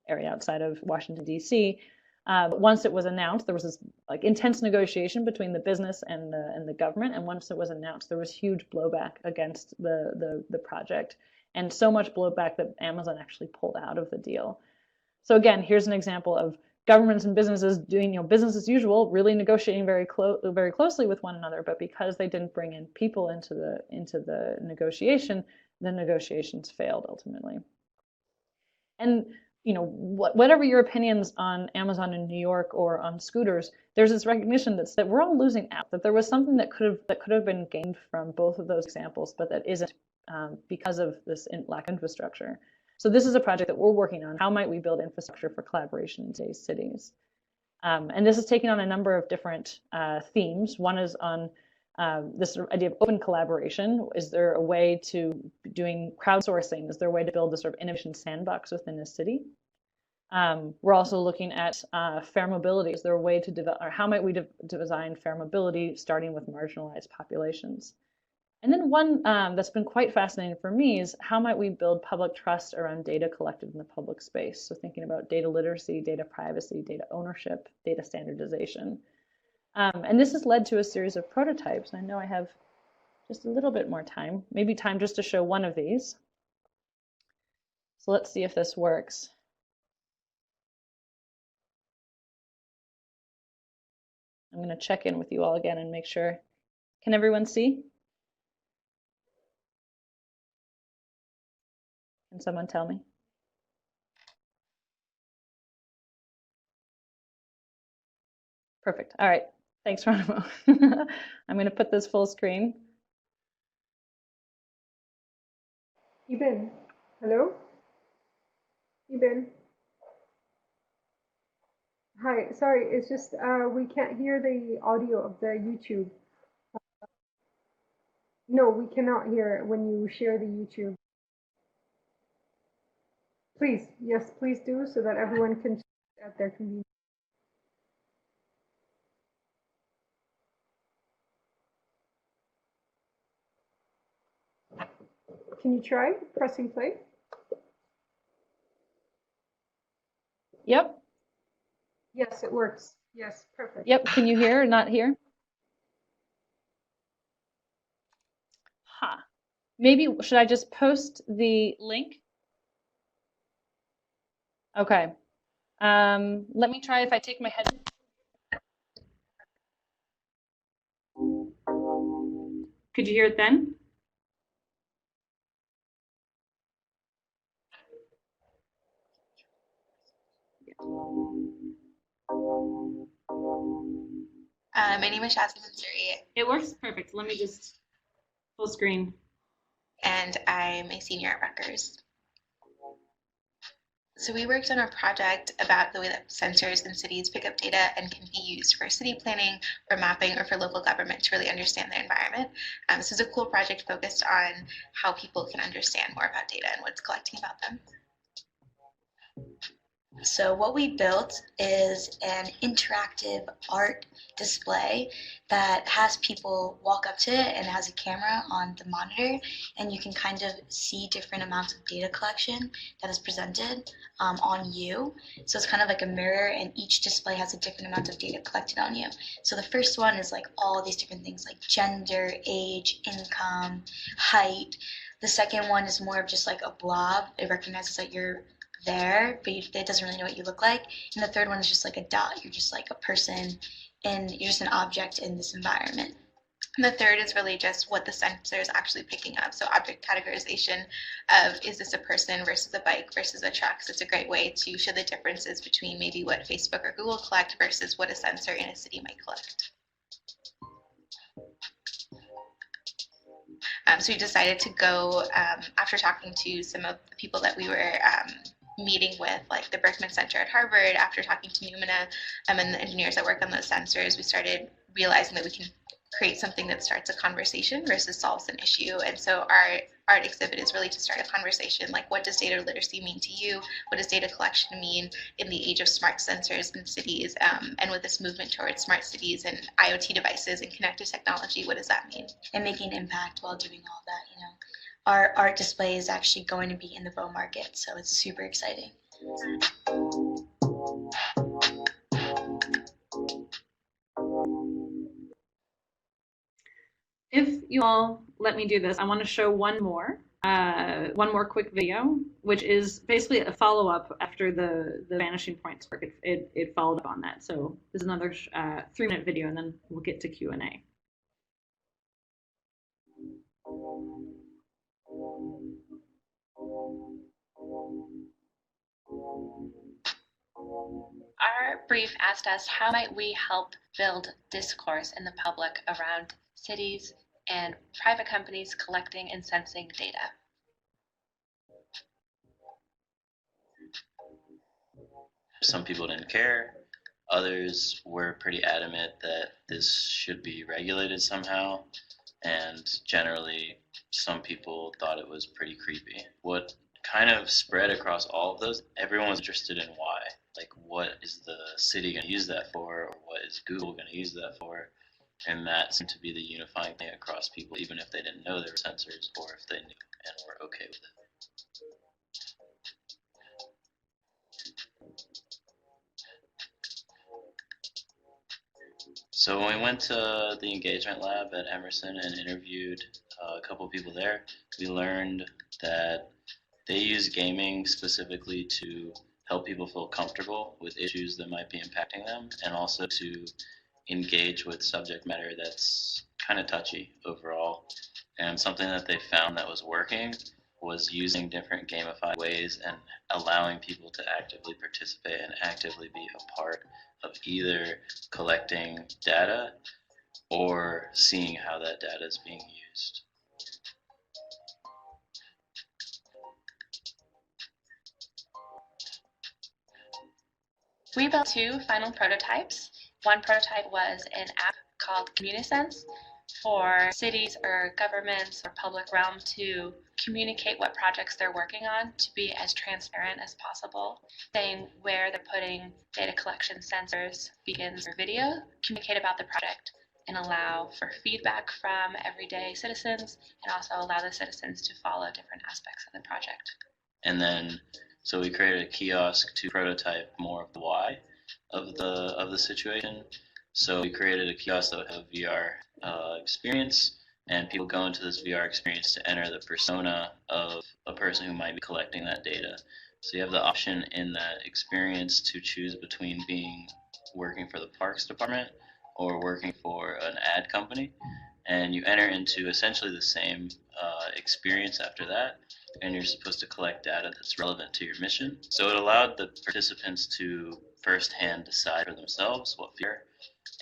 area outside of Washington, D.C. But once it was announced, there was this intense negotiation between the business and the government. And once it was announced, there was huge blowback against the project, and so much blowback that Amazon actually pulled out of the deal. So again, here's an example of governments and businesses doing business as usual, really negotiating very closely with one another. But because they didn't bring in people into the negotiation, the negotiations failed ultimately. And whatever your opinions on Amazon in New York or on scooters, there's this recognition that we're all losing out, that there was something that could have been gained from both of those examples, but that isn't because of this lack of infrastructure. So this is a project that we're working on. How might we build infrastructure for collaboration in today's cities? And this is taking on a number of different themes. One is on this idea of open collaboration. Is there a way to doing crowdsourcing? Is there a way to build a sort of innovation sandbox within a city? We're also looking at fair mobility. Is there a way to develop, or how might we design fair mobility, starting with marginalized populations? And then one that's been quite fascinating for me is how might we build public trust around data collected in the public space? So thinking about data literacy, data privacy, data ownership, data standardization. And this has led to a series of prototypes. I know I have just a little bit more time, maybe time just to show one of these. So let's see if this works. I'm going to check in with you all again and make sure. Can everyone see? Can someone tell me? Perfect. All right. Thanks, Ronimo. I'm going to put this full screen. Iben, hello? Iben. Hi, sorry, it's just we can't hear the audio of the YouTube. No, we cannot hear it when you share the YouTube. Please, yes, please do so that everyone can check at their convenience. Can you try pressing play? Yep. Yes, it works. Yes, perfect. Yep. Can you hear or not hear? Huh. Maybe should I just post the link? Okay. Let me try if I take my head. Could you hear it then? My name is Jasmine Suri, It works perfect. Let me just full screen. and I'm a senior at Rutgers. So we worked on a project about the way that sensors in cities pick up data and can be used for city planning or mapping or for local government to really understand their environment. This is a cool project focused on how people can understand more about data and what's collecting about them. So what we built is an interactive art display that has people walk up to it and has a camera on the monitor, and you can kind of see different amounts of data collection that is presented on you. So it's kind of like a mirror, and each display has a different amount of data collected on you. So the first one is like all these different things like gender, age, income, height. The second one is more of just like a blob. It recognizes that you're there, but it doesn't really know what you look like. And the third one is just like a dot. You're just like a person, and you're just an object in this environment. And the third is really just what the sensor is actually picking up. So object categorization of, is this a person versus a bike versus a truck? So it's a great way to show the differences between maybe what Facebook or Google collect versus what a sensor in a city might collect. So we decided to go, after talking to some of the people that we were meeting with, like the Berkman Center at Harvard, after talking to Numina and the engineers that work on those sensors, we started realizing that we can create something that starts a conversation versus solves an issue. And so our art exhibit is really to start a conversation, like what does data literacy mean to you? What does data collection mean in the age of smart sensors in cities? And with this movement towards smart cities and IoT devices and connected technology, what does that mean? And making an impact while doing all that, you know. Our art display is actually going to be in the Bow Market, so it's super exciting. If you all let me do this, I want to show one more quick video, which is basically a follow-up after the vanishing points work. It followed up on that. So there's another 3-minute video, and then we'll get to Q&A. Our brief asked us, how might we help build discourse in the public around cities and private companies collecting and sensing data? Some people didn't care. Others were pretty adamant that this should be regulated somehow. And generally, some people thought it was pretty creepy. What kind of spread across all of those, everyone was interested in why. Like, what is the city going to use that for? Or what is Google going to use that for? And that seemed to be the unifying thing across people, even if they didn't know there were sensors or if they knew and were okay with it. So when we went to the engagement lab at Emerson and interviewed a couple of people there, we learned that they use gaming specifically to help people feel comfortable with issues that might be impacting them, and also to engage with subject matter that's kind of touchy overall. And something that they found that was working was using different gamified ways and allowing people to actively participate and actively be a part of either collecting data or seeing how that data is being used. We built 2 final prototypes. One prototype was an app called CommuniSense for cities or governments or public realm to communicate what projects they're working on, to be as transparent as possible, saying where they're putting data collection sensors, beacons, or video, communicate about the project, and allow for feedback from everyday citizens, and also allow the citizens to follow different aspects of the project. And then, so we created a kiosk to prototype more of the why of the situation. So we created a kiosk that would have a VR experience, and people go into this VR experience to enter the persona of a person who might be collecting that data. So you have the option in that experience to choose between working for the Parks Department or working for an ad company, and you enter into essentially the same experience after that, and you're supposed to collect data that's relevant to your mission. So it allowed the participants to firsthand decide for themselves what feature,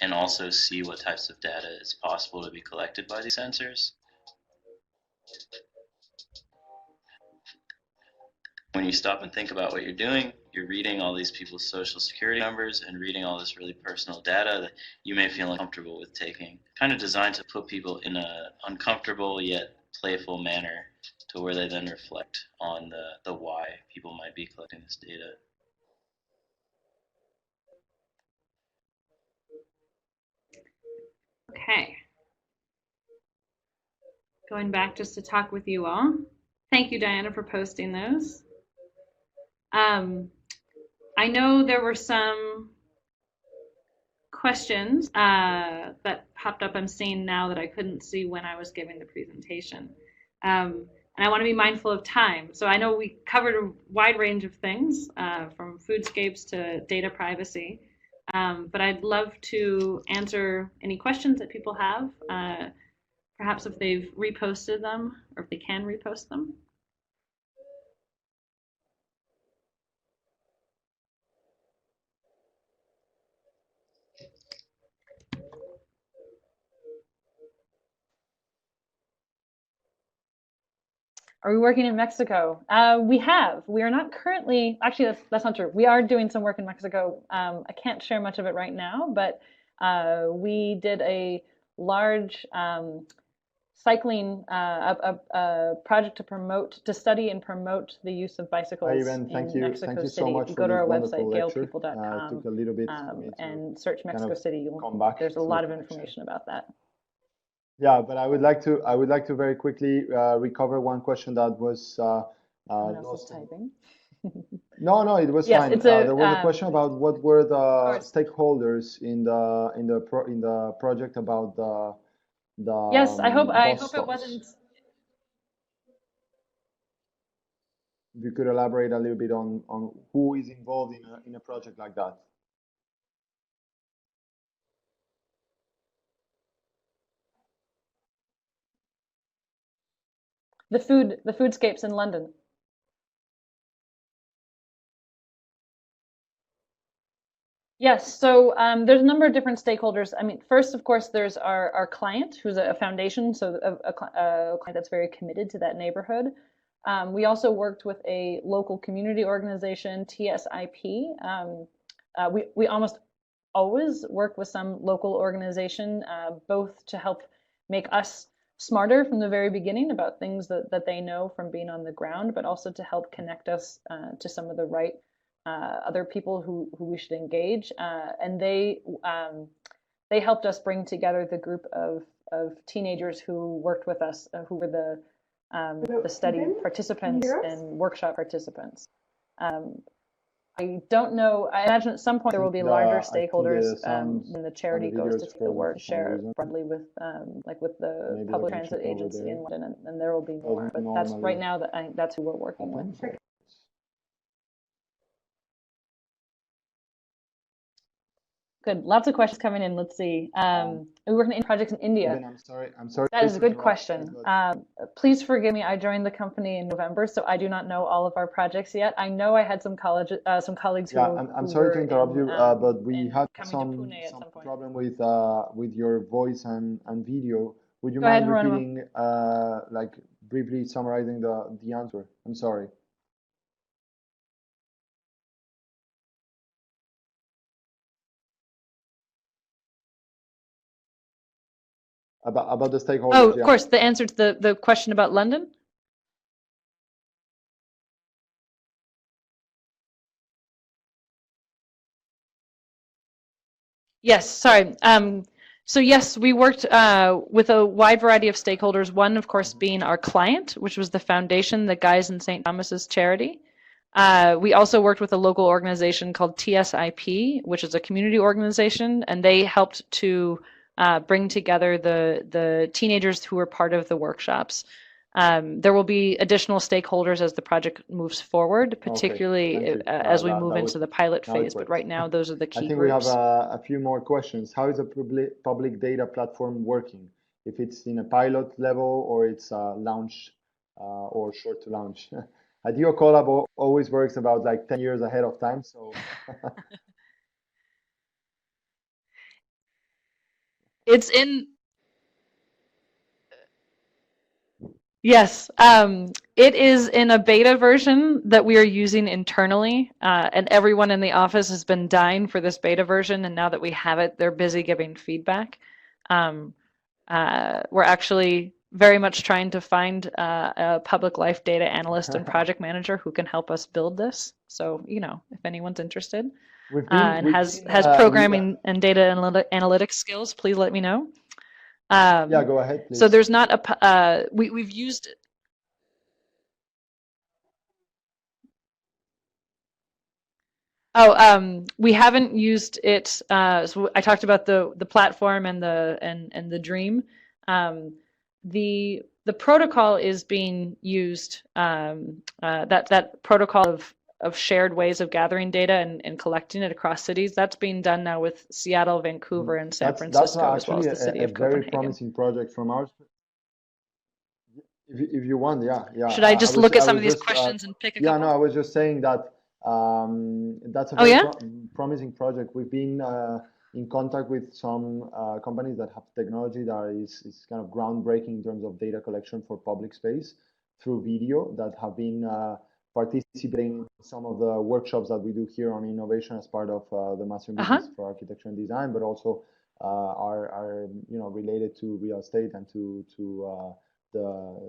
and also see what types of data is possible to be collected by these sensors. When you stop and think about what you're doing, you're reading all these people's social security numbers and reading all this really personal data that you may feel uncomfortable with taking. Kind of designed to put people in an uncomfortable yet playful manner to where they then reflect on the why people might be collecting this data. Okay. Going back just to talk with you all. Thank you, Diana, for posting those. I know there were some questions that popped up I'm seeing now that I couldn't see when I was giving the presentation. And I want to be mindful of time. So I know we covered a wide range of things, from foodscapes to data privacy. But I'd love to answer any questions that people have, perhaps if they've reposted them or if they can repost them. Are we working in Mexico? We have. We are not currently, actually, that's not true. We are doing some work in Mexico. I can't share much of it right now, but we did a large cycling project to study and promote the use of bicycles Iben, thank in you. Mexico Thank you City. so much You for go to this our wonderful website, lecture. galepeople.com, It took a little bit for me to and search Mexico kind of City. come back There's a to lot of connection. information about that. Yeah, but I would like to very quickly recover one question that was Someone else lost. is typing. No, it was Yes, fine. it's There was a question about what were the course. stakeholders in the project about the Yes, I hope bus it stops. wasn't. If you could elaborate a little bit on who is involved in a project like that. The foodscapes in London. Yes, so there's a number of different stakeholders. I mean, first, of course, there's our client, who's a foundation, so a client that's very committed to that neighborhood. We also worked with a local community organization, TSIP. We almost always work with some local organization, both to help make us smarter from the very beginning about things that they know from being on the ground, but also to help connect us to some of the right other people who we should engage. And they helped us bring together the group of teenagers who worked with us, who were the study participants and workshop participants. I don't know. I imagine at some point there will be larger stakeholders when the charity goes to take the word, share broadly with like with the Maybe public transit agency in London, and there will be more. But that's right now that's who we're working with. Good. Lots of questions coming in. Let's see. We're working in projects in India. Iben, I'm sorry That is a to good interrupt, question. but Please forgive me. I joined the company in November, so I do not know all of our projects yet. I know I had some colleagues yeah, who, I'm who sorry to were interrupt you, but we in had coming to Pune at some some point. problem with your voice and video. Would you Go ahead, mind Geronimo. repeating, like briefly summarizing the answer? I'm sorry. About the Oh, stakeholders, of yeah. course, the answer to the question about London. Yes, sorry. So yes, we worked with a wide variety of stakeholders. One, of course, being our client, which was the foundation, the Guys in St. Thomas's charity. We also worked with a local organization called TSIP, which is a community organization, and they helped to bring together the teenagers who were part of the workshops. There will be additional stakeholders as the project moves forward, Okay, particularly thank you. as we move into the pilot Now it phase. But works. right now, those are the I key think we have groups. a few more questions. How is a public data platform working? If it's in a pilot level or it's launch or short to launch. A Dio collab always works about like 10 years ahead of time. So It's in, yes, it is in a beta version that we are using internally, and everyone in the office has been dying for this beta version, and now that we have it, they're busy giving feedback. We're actually very much trying to find a public life data analyst and project manager who can help us build this. So, you know, if anyone's interested and has programming and data analytics skills, please let me know. yeah, go ahead, please. So there's not a we've used. Oh, we haven't used it. So I talked about the platform and the dream. The protocol is being used. That protocol of shared ways of gathering data and collecting it across cities. That's being done now with Seattle, Vancouver, and San Francisco, as well as actually the city a of very Copenhagen. promising project from ours. If you want, yeah. Should I just look at I some was of these just, questions and pick a yeah, couple? no, I was just saying that that's a Oh very yeah? promising project. We've been in contact with some companies that have technology that is kind of groundbreaking in terms of data collection for public space through video that have been participating in some of the workshops that we do here on innovation as part of the Master in Business for Architecture and Design, but also are related to real estate and to the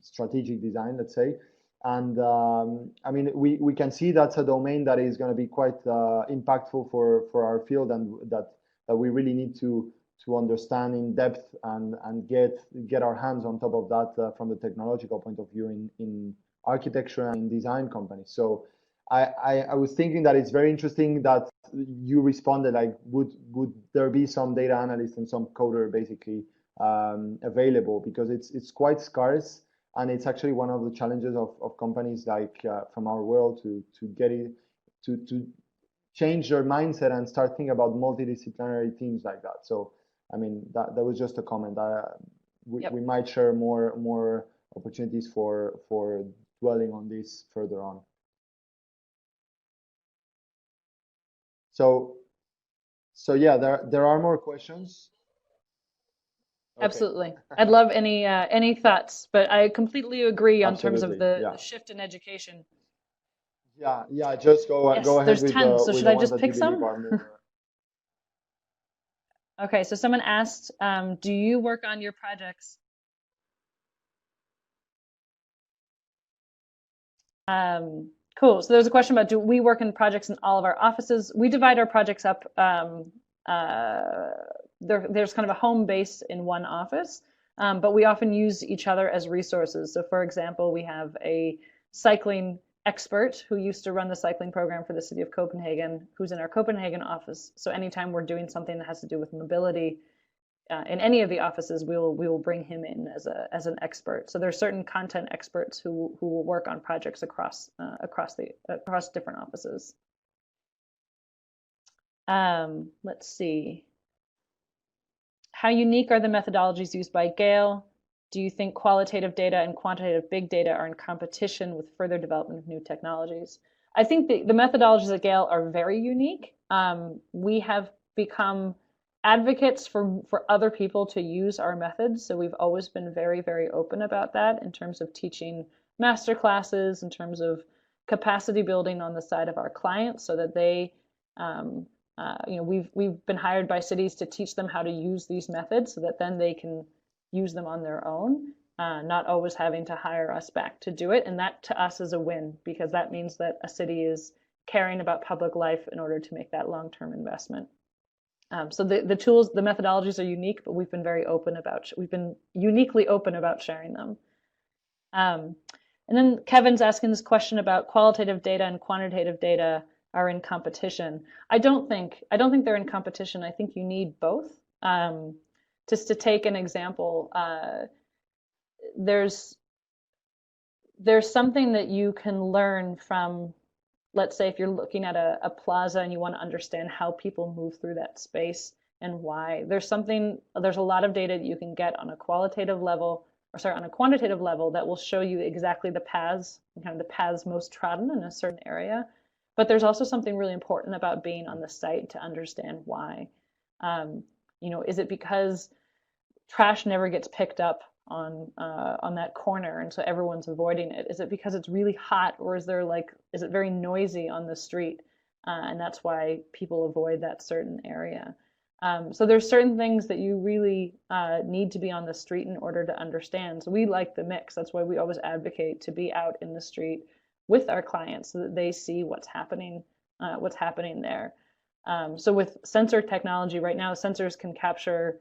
strategic design, let's say. And I mean, we can see that's a domain that is going to be quite impactful for our field, and that we really need to understand in depth and get our hands on top of that from the technological point of view in architecture and in design companies. So I was thinking that it's very interesting that you responded like, would there be some data analyst and some coder basically available, because it's quite scarce, and it's actually one of the challenges of companies like from our world to get it to change their mindset and start thinking about multidisciplinary teams like that. So I mean that was just a comment. We might share more opportunities for dwelling on this further on. So yeah, there are more questions. Okay. Absolutely. I'd love any thoughts, but I completely agree on terms of Absolutely, the yeah. shift in education. Yeah, just go Yes, ahead there's with tons. So with should the I ones just that you pick believe some? are more. Okay, so someone asked, do you work on your projects? Cool. So there's a question about, do we work in projects in all of our offices? We divide our projects up. There's kind of a home base in one office, but we often use each other as resources. So for example, we have a cycling expert who used to run the cycling program for the city of Copenhagen, who's in our Copenhagen office. So anytime we're doing something that has to do with mobility, in any of the offices, we will bring him in as an expert. So there's certain content experts who will work on projects across different offices. Let's see. How unique are the methodologies used by Gale? Do you think qualitative data and quantitative big data are in competition with further development of new technologies? I think the methodologies at Gale are very unique. We have become advocates for other people to use our methods. So we've always been very, very open about that in terms of teaching master classes, in terms of capacity building on the side of our clients so that they, we've been hired by cities to teach them how to use these methods so that then they can use them on their own, not always having to hire us back to do it. And that to us is a win because that means that a city is caring about public life in order to make that long-term investment. So the tools, the methodologies are unique, but we've been uniquely open about sharing them. And then Kevin's asking this question about qualitative data and quantitative data are in competition. I don't think they're in competition. I think you need both. Just to take an example, there's something that you can learn from, let's say if you're looking at a plaza and you want to understand how people move through that space and why. There's a lot of data that you can get on a quantitative level that will show you exactly the paths, kind of the paths most trodden in a certain area. But there's also something really important about being on the site to understand why. Is it because trash never gets picked up on that corner and so everyone's avoiding it? Is it because it's really hot, or is it very noisy on the street and that's why people avoid that certain area? So there's certain things that you really need to be on the street in order to understand. So we like the mix. That's why we always advocate to be out in the street with our clients so that they see what's happening there. So with sensor technology right now, sensors can capture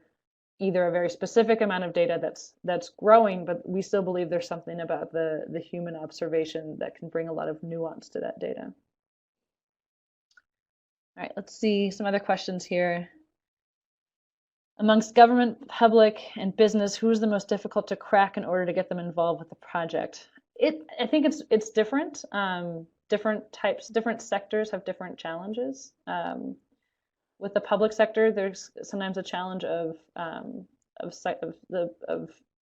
either a very specific amount of data that's growing, but we still believe there's something about the human observation that can bring a lot of nuance to that data. All right, let's see some other questions here. Amongst government, public, and business, who's the most difficult to crack in order to get them involved with the project? I think it's different. Different sectors have different challenges. With the public sector, there's sometimes a challenge of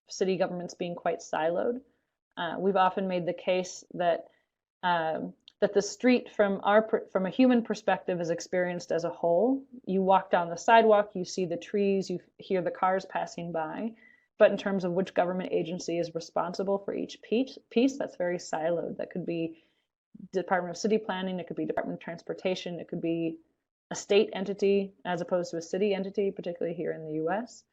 city governments being quite siloed. We've often made the case that the street from a human perspective is experienced as a whole. You walk down the sidewalk, you see the trees, you hear the cars passing by. But in terms of which government agency is responsible for each piece, that's very siloed. That could be Department of City Planning, it could be Department of Transportation, it could be a state entity as opposed to a city entity, particularly here in the US.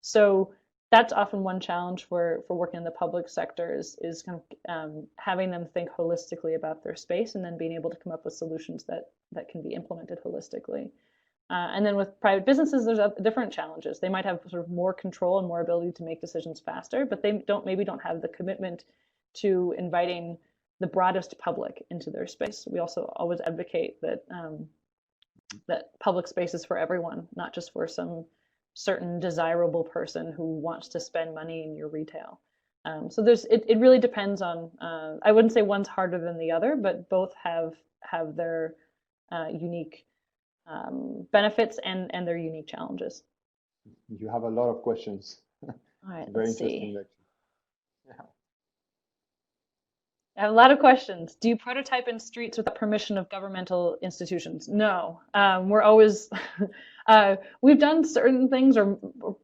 So that's often one challenge for working in the public sector is kind of having them think holistically about their space and then being able to come up with solutions that can be implemented holistically. And then with private businesses, there's different challenges. They might have sort of more control and more ability to make decisions faster, but they maybe don't have the commitment to inviting the broadest public into their space. We also always advocate that that public space is for everyone, not just for some certain desirable person who wants to spend money in your retail. So it really depends on. I wouldn't say one's harder than the other, but both have their unique benefits and their unique challenges. You have a lot of questions. All right, Very let's interesting see. lecture. Yeah. I have a lot of questions. Do you prototype in streets without permission of governmental institutions? No. We're always, we've done certain things, or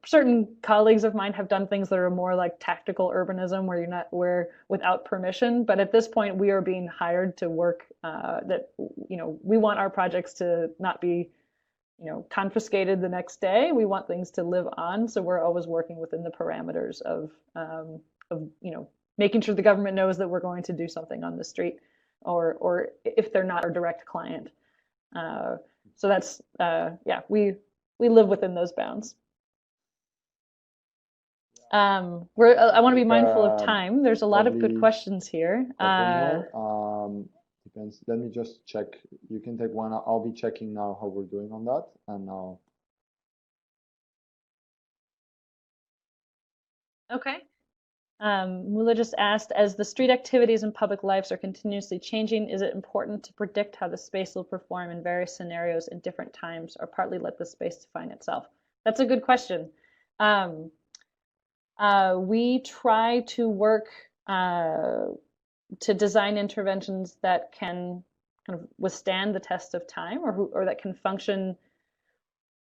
certain colleagues of mine have done things that are more like tactical urbanism where without permission. But at this point, we are being hired to work we want our projects to not be, confiscated the next day. We want things to live on. So we're always working within the parameters of making sure the government knows that we're going to do something on the street, or if they're not our direct client. So that's we live within those bounds. I want to be mindful of time. There's a lot of good questions here. Depends. Let me just check. You can take one. I'll be checking now how we're doing on that, and now. Okay. Mula just asked, as the street activities and public lives are continuously changing, is it important to predict how the space will perform in various scenarios in different times, or partly let the space define itself? That's a good question. We try to work to design interventions that can kind of withstand the test of time, or that can function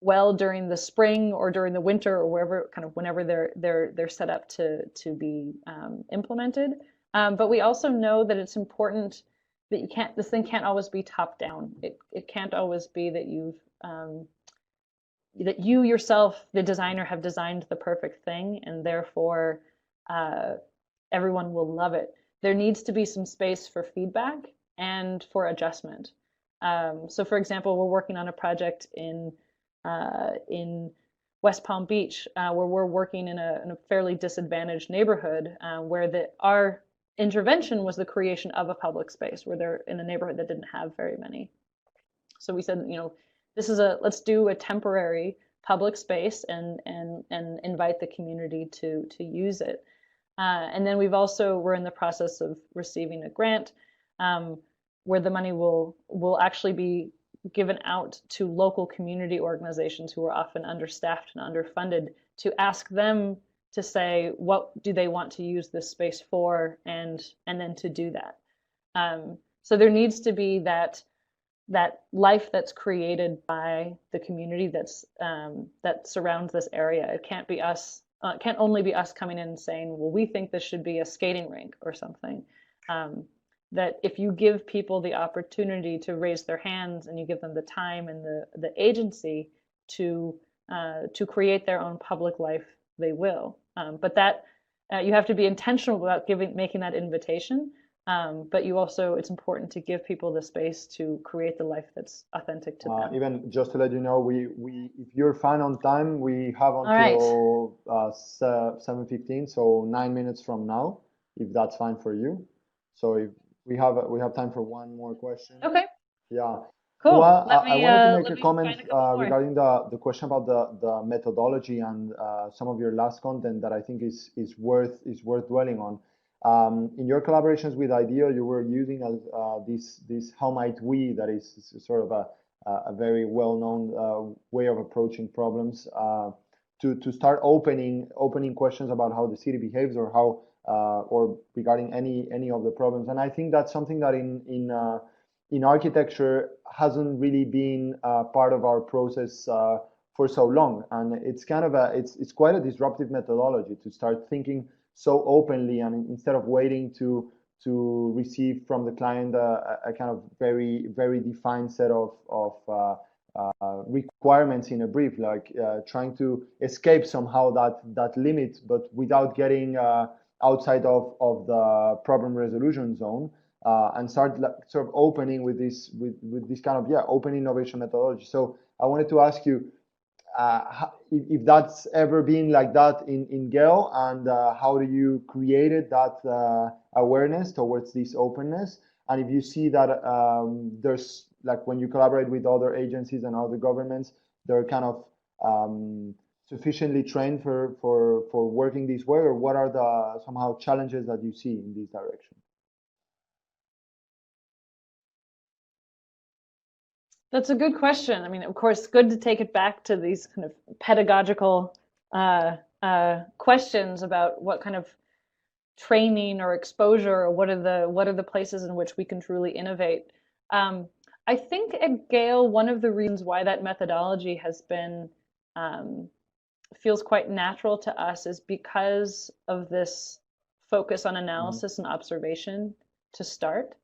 well during the spring or during the winter, or wherever, kind of whenever they're set up to be implemented. But we also know that it's important that this thing can't always be top down. It can't always be that that you yourself, the designer, have designed the perfect thing, and therefore everyone will love it. There needs to be some space for feedback and for adjustment. So for example, we're working on a project in West Palm Beach, where we're working in a fairly disadvantaged neighborhood, where our intervention was the creation of a public space, where they're in a neighborhood that didn't have very many. So we said, let's do a temporary public space and invite the community to use it. And then we're in the process of receiving a grant, where the money will actually be given out to local community organizations who are often understaffed and underfunded, to ask them to say, what do they want to use this space for, and then to do that. So there needs to be that life that's created by the community that surrounds this area. It can't be us. Can't only be us coming in and saying, well, we think this should be a skating rink or something. That if you give people the opportunity to raise their hands, and you give them the time and the agency to create their own public life, they will. But that you have to be intentional about making that invitation. But it's important to give people the space to create the life that's authentic to them. Even just to let you know, if you're fine on time, we have until 7:15, so 9 minutes from now, if that's fine for you. So if we have time for one more question. Okay. Yeah. Cool. Well, I wanted to make a comment regarding the question about the methodology and some of your last content that I think is worth dwelling on. In your collaborations with IDEO, you were using this how might we, that is sort of a very well-known way of approaching problems, to start opening questions about how the city behaves, or how or regarding any of the problems. And I think that's something that in architecture hasn't really been part of our process for so long, and it's kind of it's quite a disruptive methodology to start thinking so openly, and instead of waiting to receive from the client a kind of very defined set of requirements in a brief, like trying to escape somehow that limit, but without getting outside of the problem resolution zone, and start sort of opening with this kind of open innovation methodology. So I wanted to ask you if that's ever been like that in Gale, and how do you created that awareness towards this openness, and if you see that there's, like, when you collaborate with other agencies and other governments, they're kind of sufficiently trained for working this way, or what are the somehow challenges that you see in this direction? That's a good question. I mean, of course, good to take it back to these kind of pedagogical questions about what kind of training or exposure, or what are the places in which we can truly innovate. I think at Gale, one of the reasons why that methodology has been feels quite natural to us is because of this focus on analysis and observation to start.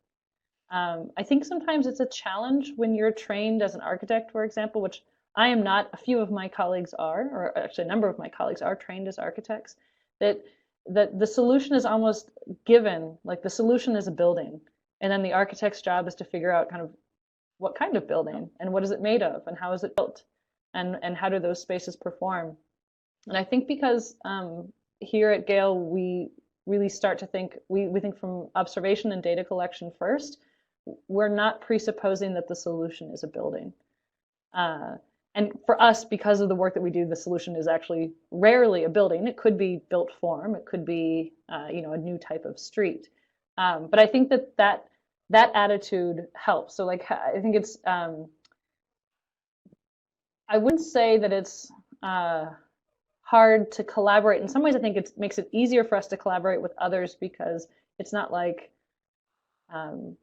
I think sometimes it's a challenge when you're trained as an architect, for example, which I am not. A few of my colleagues are, or actually a number of my colleagues are trained as architects, that the solution is almost given, like the solution is a building, and then the architect's job is to figure out kind of what kind of building, and what is it made of, and how is it built, and how do those spaces perform. And I think because here at Gale, we really start to think, we think from observation and data collection first. We're not presupposing that the solution is a building. and for us, because of the work that we do, the solution is actually rarely a building. It could be built form. It could be, you know, a new type of street. But I think that attitude helps. So like, I think it's, I wouldn't say that it's hard to collaborate. In some ways, I think it makes it easier for us to collaborate with others because it's not like,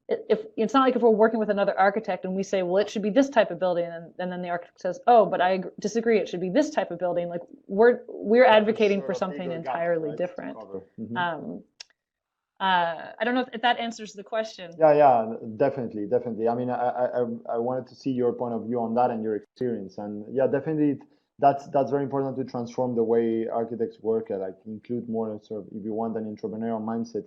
if it's not like if we're working with another architect and we say, well, it should be this type of building, and then the architect says, oh, but I disagree, it should be this type of building. Like we're advocating for something entirely different. I don't know if that answers the question. Yeah, definitely. I mean, I wanted to see your point of view on that and your experience, and yeah, definitely that's very important to transform the way architects work, like include more sort of, if you want, an entrepreneurial mindset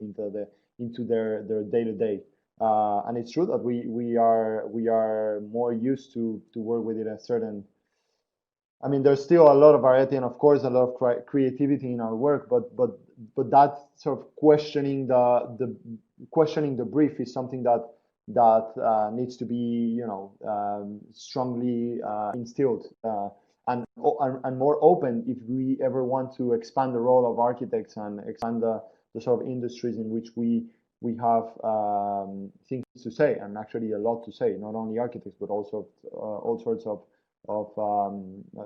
into their day-to-day. And it's true that we are more used to work with it a certain. I mean, there's still a lot of variety and, of course, a lot of creativity in our work, but that sort of questioning the brief is something that needs to be, you know, strongly instilled and more open if we ever want to expand the role of architects and expand the sort of industries in which we have things to say, and actually a lot to say, not only architects but also all sorts of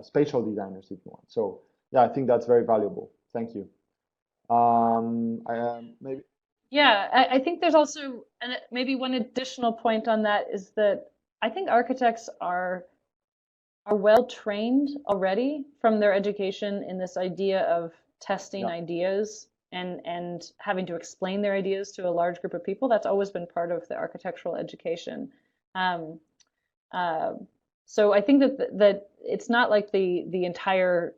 spatial designers, if you want. So yeah, I think that's very valuable. Thank you. Maybe. Yeah, I think there's also, and maybe one additional point on that is that I think architects are well trained already from their education in this idea of testing ideas and having to explain their ideas to a large group of people. That's always been part of the architectural education. So I think that it's not like the entire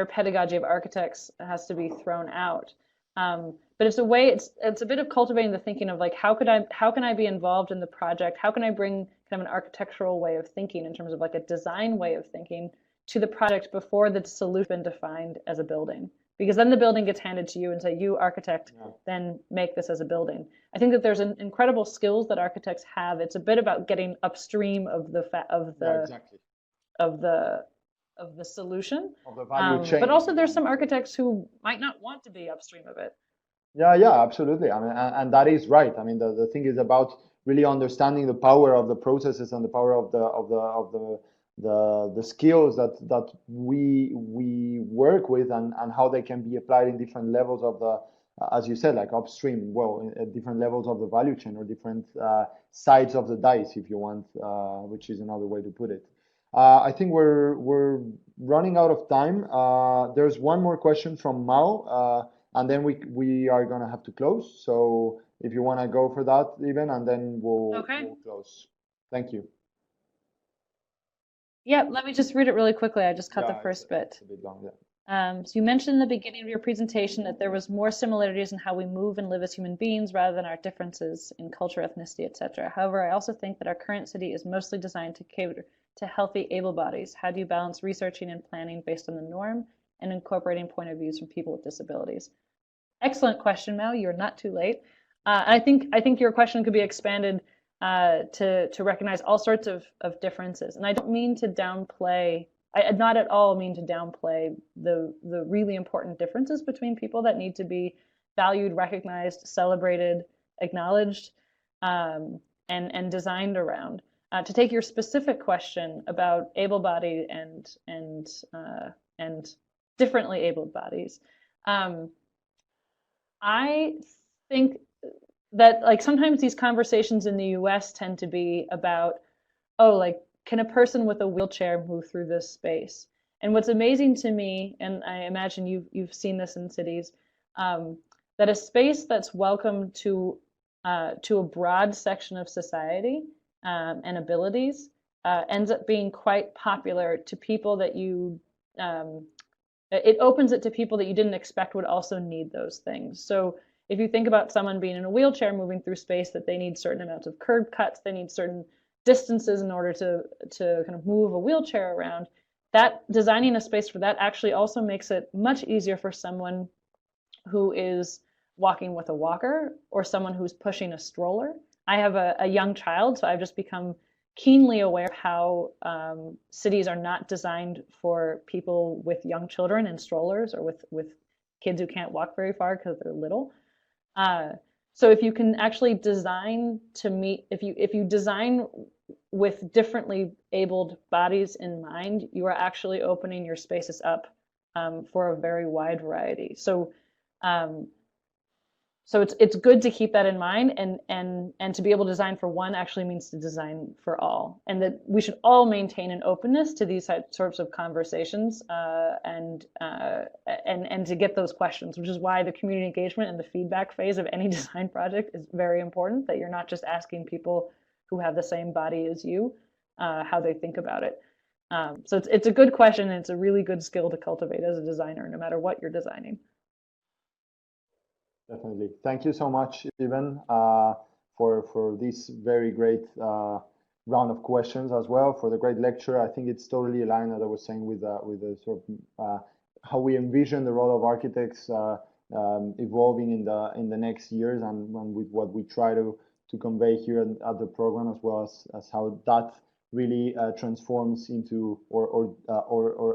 pedagogy of architects has to be thrown out. But it's a way, it's a bit of cultivating the thinking of like, how can I be involved in the project? How can I bring kind of an architectural way of thinking in terms of like a design way of thinking to the project before the solution has been defined as a building? Because then the building gets handed to you and say, you architect, then make this as a building. I think that there's an incredible skills that architects have. It's a bit about getting upstream of the solution, of the value chain. but also there's some architects who might not want to be upstream of it. Yeah, absolutely. I mean, and that is right. I mean, the thing is about really understanding the power of the processes and the power of the skills that we work with and how they can be applied in different levels of the, as you said, like upstream, well, at different levels of the value chain or different sides of the dice, if you want, which is another way to put it. I think we're running out of time. There's one more question from Mao, and then we are gonna have to close. So if you want to go for that, Iben, and then we'll close. Thank you. Yeah, let me just read it really quickly. I just cut the first bit. It's a bit long, yeah. So you mentioned in the beginning of your presentation that there was more similarities in how we move and live as human beings rather than our differences in culture, ethnicity, etc. However, I also think that our current city is mostly designed to cater to healthy able bodies. How do you balance researching and planning based on the norm and incorporating point of views from people with disabilities? Excellent question, Mao. You're not too late. I think your question could be expanded to recognize all sorts of differences. And I don't mean to downplay, I not at all mean to downplay the really important differences between people that need to be valued, recognized, celebrated, acknowledged, and designed around. To take your specific question about able-bodied and differently abled bodies, I think that like sometimes these conversations in the US tend to be about, oh, like, can a person with a wheelchair move through this space? And what's amazing to me, and I imagine you've seen this in cities, that a space that's welcome to a broad section of society and abilities ends up being quite popular to people that it opens it to people that you didn't expect would also need those things. So if you think about someone being in a wheelchair moving through space, that they need certain amounts of curb cuts, they need certain distances in order to kind of move a wheelchair around, that designing a space for that actually also makes it much easier for someone who is walking with a walker or someone who's pushing a stroller. I have a young child, so I've just become keenly aware of how cities are not designed for people with young children in strollers or with kids who can't walk very far because they're little. So if you can actually design to meet, if you design with differently abled bodies in mind, you are actually opening your spaces up for a very wide variety. So so it's good to keep that in mind, and to be able to design for one actually means to design for all, and that we should all maintain an openness to these sorts of conversations and to get those questions, which is why the community engagement and the feedback phase of any design project is very important. That you're not just asking people who have the same body as you how they think about it. So it's a good question, and it's a really good skill to cultivate as a designer, no matter what you're designing. Definitely. Thank you so much, Iben, for this very great round of questions as well, for the great lecture. I think it's totally aligned, as I was saying, with the sort of how we envision the role of architects evolving in the next years, and with what we try to convey here at the program, as well as how that really transforms into or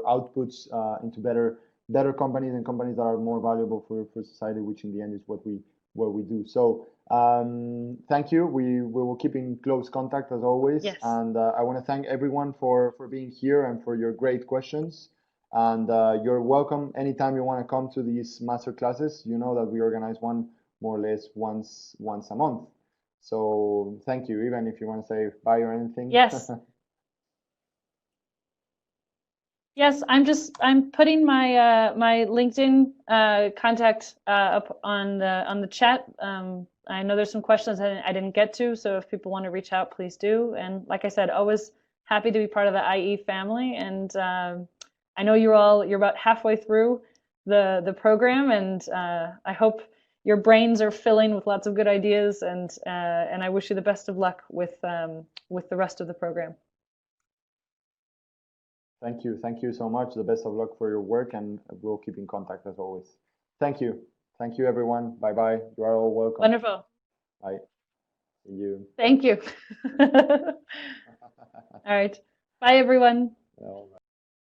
outputs into better companies and companies that are more valuable for society, which in the end is what we do. So thank you. We will keep in close contact as always. Yes. And I want to thank everyone for being here and for your great questions. And you're welcome anytime you want to come to these master classes. You know that we organize one more or less once a month. So thank you. Even if you want to say bye or anything. Yes. Yes, I'm putting my my LinkedIn contact up on the chat. I know there's some questions I didn't get to, so if people want to reach out, please do. And like I said, always happy to be part of the IE family. And I know you're about halfway through the program, and I hope your brains are filling with lots of good ideas. And I wish you the best of luck with the rest of the program. Thank you. Thank you so much. The best of luck for your work, and we'll keep in contact as always. Thank you. Thank you, everyone. Bye-bye. You are all welcome. Wonderful. Bye. See you. Thank you. All right. Bye, everyone. All right.